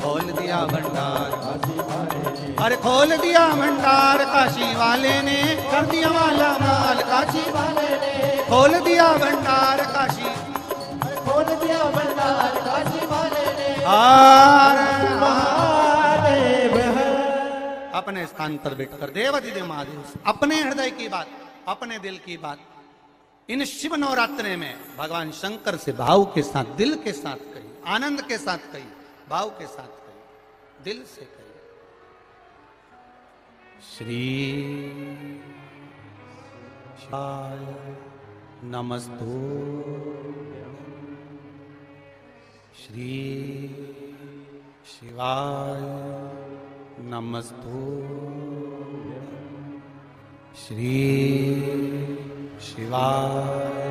A: खोल दिया भंडार काशी वाले, अरे खोल दिया भंडार काशी वाले ने, कर दिया माला माल काशी वाले ने, खोल दिया भंडार काशी,
E: खोल दिया भंडार काशी वाले ने,
A: अपने स्थान पर बैठकर देवाधिदेव महादेव अपने हृदय की बात, अपने दिल की बात इन शिव नवरात्रे में भगवान शंकर से भाव के साथ, दिल के साथ कही, आनंद के साथ कही, भाव के साथ कही, दिल से कही। श्री शिवाय नमस्तु, श्री शिवाय नमस्तु, श्री शिवाय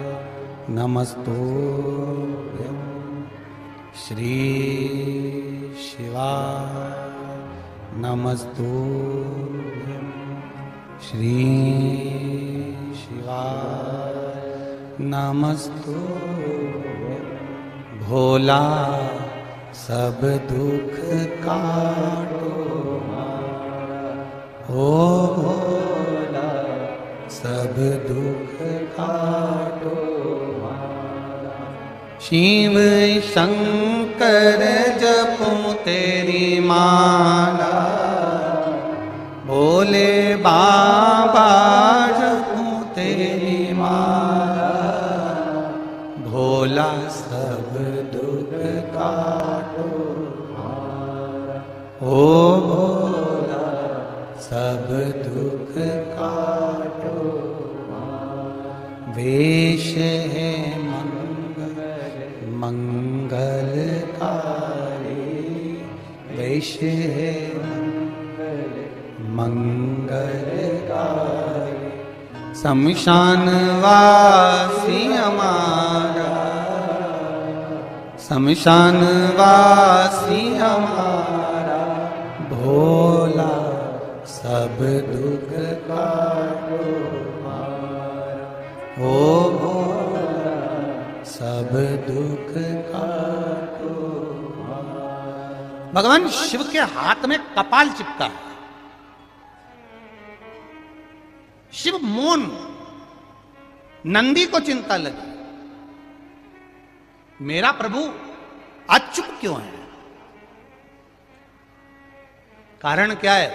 A: नमस्तु, श्री शिवाय नमस्तु, श्री शिवाय नमस्तु। भोला सब दुख काटो, ओ भोला सब दुख काटो, शिव शंकर जपूं तेरी माला, भोले बाबा जपूं तेरी माला, भोला सब दुख काटो, ओ भोला सब दुख काटो। वेश है मन मंगलकारी वैश्य है मंगलकारी शमशानवासी हमारा शमशानवासी हमारा भोला सब दुख काटो मारा ओ भोला सब दुख काटो मारा। भगवान शिव के हाथ में कपाल चिपका है। शिव मौन, नंदी को चिंता लगी मेरा प्रभु आज चुप क्यों है? कारण क्या है?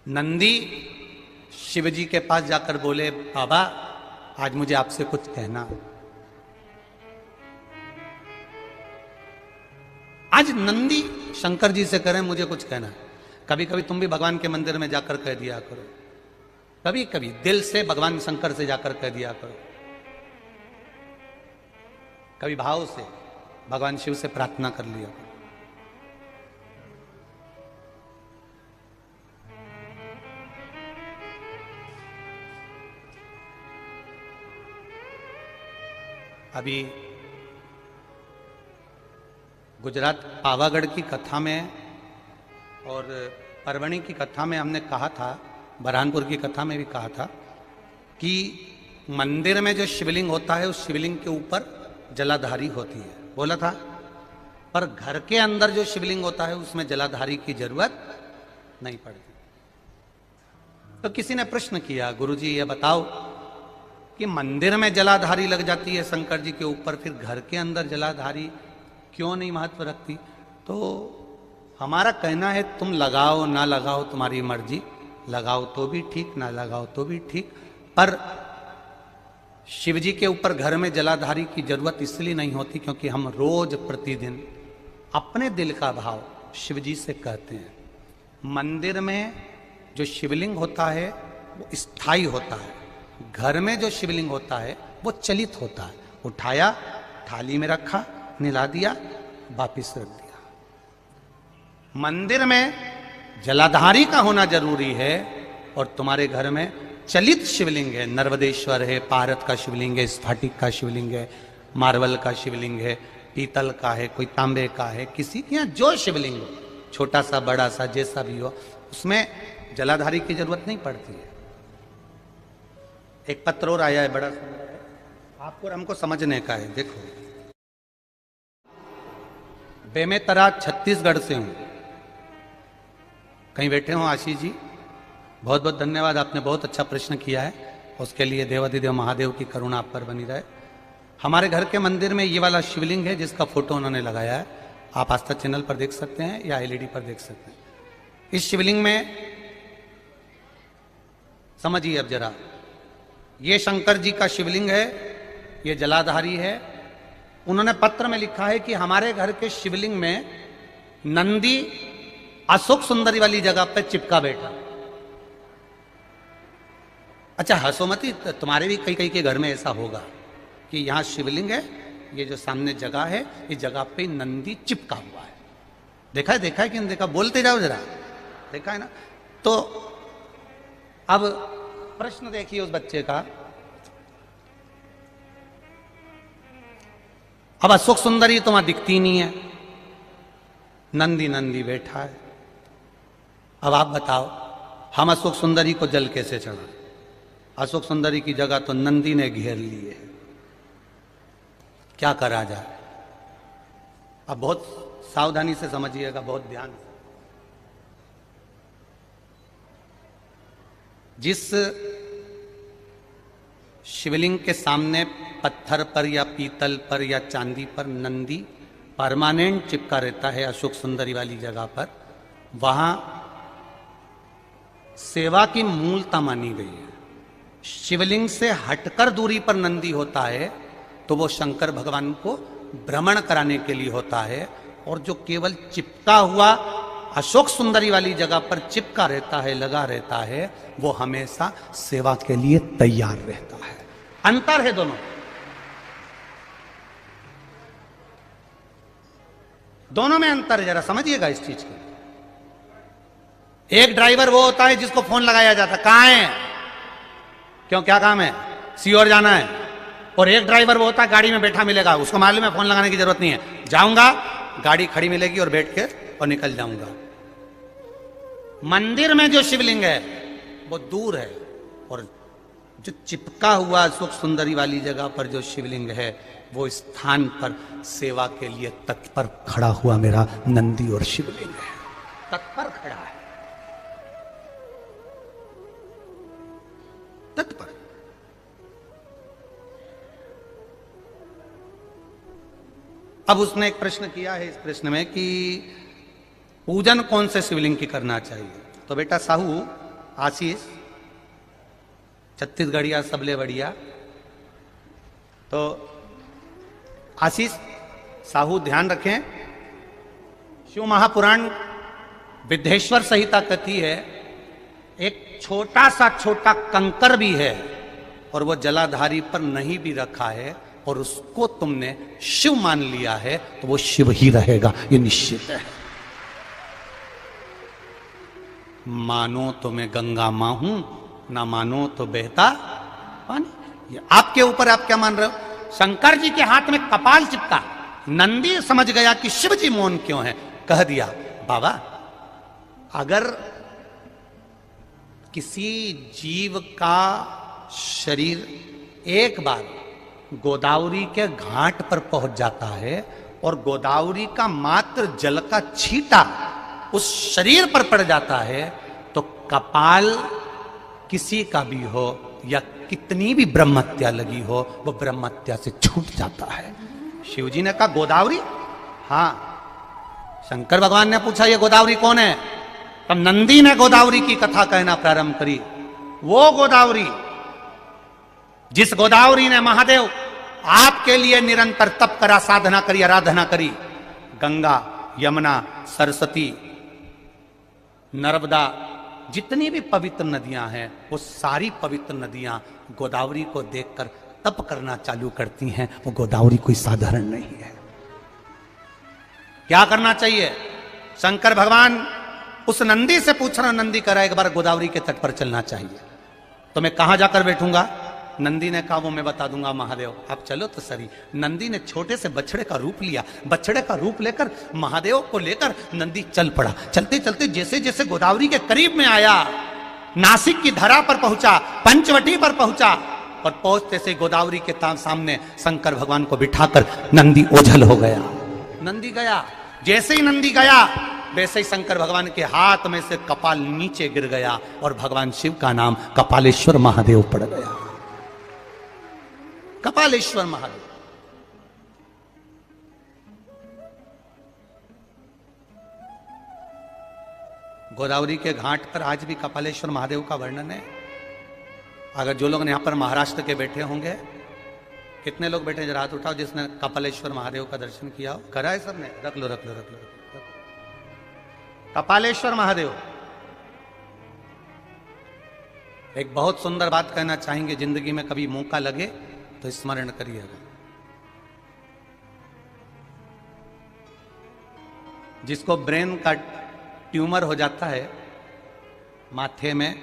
A: नंदी शिव जी के पास जाकर बोले, बाबा आज मुझे आपसे कुछ कहना। आज नंदी शंकर जी से करें मुझे कुछ कहना है। कभी कभी तुम भी भगवान के मंदिर में जाकर कह दिया करो, कभी कभी दिल से भगवान शंकर से जाकर कह दिया करो, कभी भाव से भगवान शिव से प्रार्थना कर लिया करो। अभी गुजरात पावागढ़ की कथा में और परवणी की कथा में हमने कहा था, बरहानपुर की कथा में भी कहा था कि मंदिर में जो शिवलिंग होता है उस शिवलिंग के ऊपर जलाधारी होती है, बोला था। पर घर के अंदर जो शिवलिंग होता है उसमें जलाधारी की जरूरत नहीं पड़ती। तो किसी ने प्रश्न किया, गुरुजी ये बताओ कि मंदिर में जलाधारी लग जाती है शंकर जी के ऊपर, फिर घर के अंदर जलाधारी क्यों नहीं महत्व रखती? तो हमारा कहना है तुम लगाओ ना लगाओ तुम्हारी मर्जी, लगाओ तो भी ठीक ना लगाओ तो भी ठीक, पर शिव जी के ऊपर घर में जलाधारी की जरूरत इसलिए नहीं होती क्योंकि हम रोज प्रतिदिन अपने दिल का भाव शिव जी से कहते हैं। मंदिर में जो शिवलिंग होता है वो स्थायी होता है, घर में जो शिवलिंग होता है वो चलित होता है। उठाया, थाली में रखा, निला दिया, वापिस रख दिया। मंदिर में जलाधारी का होना जरूरी है और तुम्हारे घर में चलित शिवलिंग है, नर्मदेश्वर है, पारत का शिवलिंग है, स्फटिक का शिवलिंग है, मार्बल का शिवलिंग है, पीतल का है, कोई तांबे का है, किसी के यहाँ जो शिवलिंग हो, छोटा सा बड़ा सा जैसा भी हो, उसमें जलाधारी की जरूरत नहीं पड़ती है। एक पत्र और आया है, बड़ा सुंदर है, आपको हमको समझने का है। देखो, बेमेतरा छत्तीसगढ़ से हूं, कहीं बैठे हो आशीष जी, बहुत बहुत धन्यवाद, आपने बहुत अच्छा प्रश्न किया है, उसके लिए देवाधिदेव महादेव की करुणा आप पर बनी रहे। हमारे घर के मंदिर में ये वाला शिवलिंग है जिसका फोटो उन्होंने लगाया है, आप आस्था चैनल पर देख सकते हैं या एलईडी पर देख सकते हैं। इस शिवलिंग में समझिए अब जरा, ये शंकर जी का शिवलिंग है, ये जलाधारी है। उन्होंने पत्र में लिखा है कि हमारे घर के शिवलिंग में नंदी अशोक सुंदरी वाली जगह पे चिपका बैठा। अच्छा हंसो मती, तुम्हारे भी कई कई के घर में ऐसा होगा कि यहां शिवलिंग है, ये जो सामने जगह है, इस जगह पे नंदी चिपका हुआ है। देखा है कि नहीं देखा? बोलते जाओ जरा, देखा है ना? तो अब प्रश्न देखिए उस बच्चे का। अब अशोक सुंदरी तो वहां दिखती नहीं है, नंदी नंदी बैठा है। अब आप बताओ, हम अशोक सुंदरी को जल कैसे चढ़ा? अशोक सुंदरी की जगह तो नंदी ने घेर ली है, क्या करा जाए? अब बहुत सावधानी से समझिएगा, बहुत ध्यान से। जिस शिवलिंग के सामने पत्थर पर या पीतल पर या चांदी पर नंदी परमानेंट चिपका रहता है अशोक सुंदरी वाली जगह पर, वहां सेवा की मूलता मानी गई है। शिवलिंग से हटकर दूरी पर नंदी होता है तो वो शंकर भगवान को भ्रमण कराने के लिए होता है, और जो केवल चिपका हुआ अशोक सुंदरी वाली जगह पर चिपका रहता है, लगा रहता है, वो हमेशा सेवा के लिए तैयार रहता है। अंतर है दोनों। दोनों में अंतर है, जरा समझिएगा इस चीज को। एक ड्राइवर वो होता है जिसको फोन लगाया जाता है, कहां है, क्यों, क्या काम है, सीओर जाना है। और एक ड्राइवर वो होता है गाड़ी में बैठा मिलेगा, उसको मालूम है फोन लगाने की जरूरत नहीं है, जाऊंगा गाड़ी खड़ी मिलेगी और बैठ के और निकल जाऊंगा। मंदिर में जो शिवलिंग है वो दूर है, और जो चिपका हुआ सुख सुंदरी वाली जगह पर जो शिवलिंग है वो स्थान पर सेवा के लिए तत्पर खड़ा हुआ मेरा नंदी और शिवलिंग है, तत्पर खड़ा है, तत्पर। अब उसने एक प्रश्न किया है इस प्रश्न में कि पूजन कौन से शिवलिंग की करना चाहिए। तो बेटा साहू आशीष छत्तीसगढ़िया सबले बढ़िया, तो आशीष साहू ध्यान रखें, शिव महापुराण विद्धेश्वर संहिता कहती है एक छोटा कंकर भी है और वो जलाधारी पर नहीं भी रखा है और उसको तुमने शिव मान लिया है तो वो शिव ही रहेगा, ये निश्चित है। मानो तो मैं गंगा मां हूं, ना मानो तो बहता पानी। ये आपके ऊपर आप क्या मान रहे हो। शंकर जी के हाथ में कपाल चिपका, नंदी समझ गया कि शिव जी मौन क्यों है, कह दिया बाबा अगर किसी जीव का शरीर एक बार गोदावरी के घाट पर पहुंच जाता है और गोदावरी का मात्र जल का छींटा उस शरीर पर पड़ जाता है तो कपाल किसी का भी हो या कितनी भी ब्रह्महत्या लगी हो वो ब्रह्महत्या से छूट जाता है। शिवजी ने कहा गोदावरी, हाँ। शंकर भगवान ने पूछा ये गोदावरी कौन है, तब नंदी ने गोदावरी की कथा कहना प्रारंभ करी। वो गोदावरी जिस गोदावरी ने महादेव आपके लिए निरंतर तप करा, साधना करी, आराधना करी, गंगा, यमुना, सरस्वती, नर्मदा, जितनी भी पवित्र नदियां हैं वो सारी पवित्र नदियां गोदावरी को देखकर तप करना चालू करती हैं। वो गोदावरी कोई साधारण नहीं है। क्या करना चाहिए, शंकर भगवान उस नंदी से पूछ रहा, नंदी कह रहा एक बार गोदावरी के तट पर चलना चाहिए। तो मैं कहां जाकर बैठूंगा, नंदी ने कहा वो मैं बता दूंगा महादेव, आप चलो तो सही। नंदी ने छोटे से बछड़े का रूप लिया, बछड़े का रूप लेकर महादेव को लेकर नंदी चल पड़ा। चलते चलते जैसे जैसे गोदावरी के करीब में आया, नासिक की धरा पर पहुंचा, पंचवटी पर पहुंचा और पहुंचते से गोदावरी के सामने शंकर भगवान को बिठाकर नंदी ओझल हो गया। नंदी गया, जैसे ही नंदी गया वैसे ही शंकर भगवान के हाथ में से कपाल नीचे गिर गया और भगवान शिव का नाम कपालेश्वर महादेव पड़ गया। कपालेश्वर महादेव। गोदावरी के घाट पर आज भी कपालेश्वर महादेव का वर्णन है। अगर जो लोग यहां पर महाराष्ट्र के बैठे होंगे, कितने लोग बैठे जरा हाथ उठाओ जिसने कपालेश्वर महादेव का दर्शन किया हो। करा है सबने, रख लो रख लो रख लो, रख लो। कपालेश्वर महादेव एक बहुत सुंदर बात कहना चाहेंगे, जिंदगी में कभी मौका लगे तो स्मरण करिएगा। जिसको ब्रेन का ट्यूमर हो जाता है, माथे में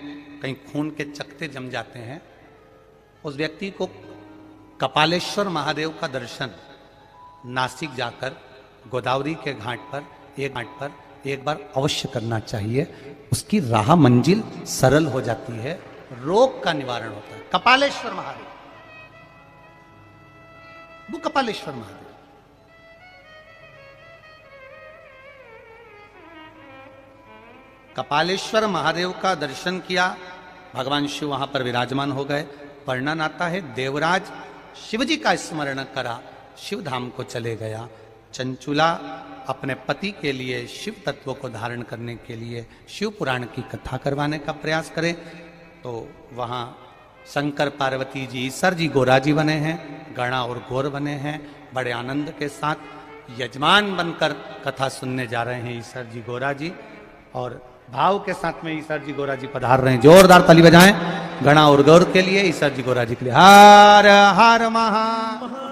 A: कहीं खून के चकते जम जाते हैं, उस व्यक्ति को कपालेश्वर महादेव का दर्शन नासिक जाकर गोदावरी के घाट पर एक बार अवश्य करना चाहिए। उसकी राह मंजिल सरल हो जाती है, रोग का निवारण होता है। कपालेश्वर महादेव, वो कपालेश्वर महादेव। कपालेश्वर महादेव का दर्शन किया, भगवान शिव वहां पर विराजमान हो गए। वर्णन आता है देवराज शिवजी का स्मरण करा, शिव धाम को चले गया। चंचुला अपने पति के लिए शिव तत्व को धारण करने के लिए शिव पुराण की कथा करवाने का प्रयास करे, तो वहां शंकर पार्वती जी, ईश्वर जी गोरा जी बने हैं, गणा और गौर बने हैं। बड़े आनंद के साथ यजमान बनकर कथा सुनने जा रहे हैं ईश्वर जी गोरा जी, और भाव के साथ में ईश्वर जी गोरा जी पधार रहे हैं। जोरदार ताली बजाएं गणा और गौर के लिए, ईश्वर जी गोरा जी के लिए। हर हर महा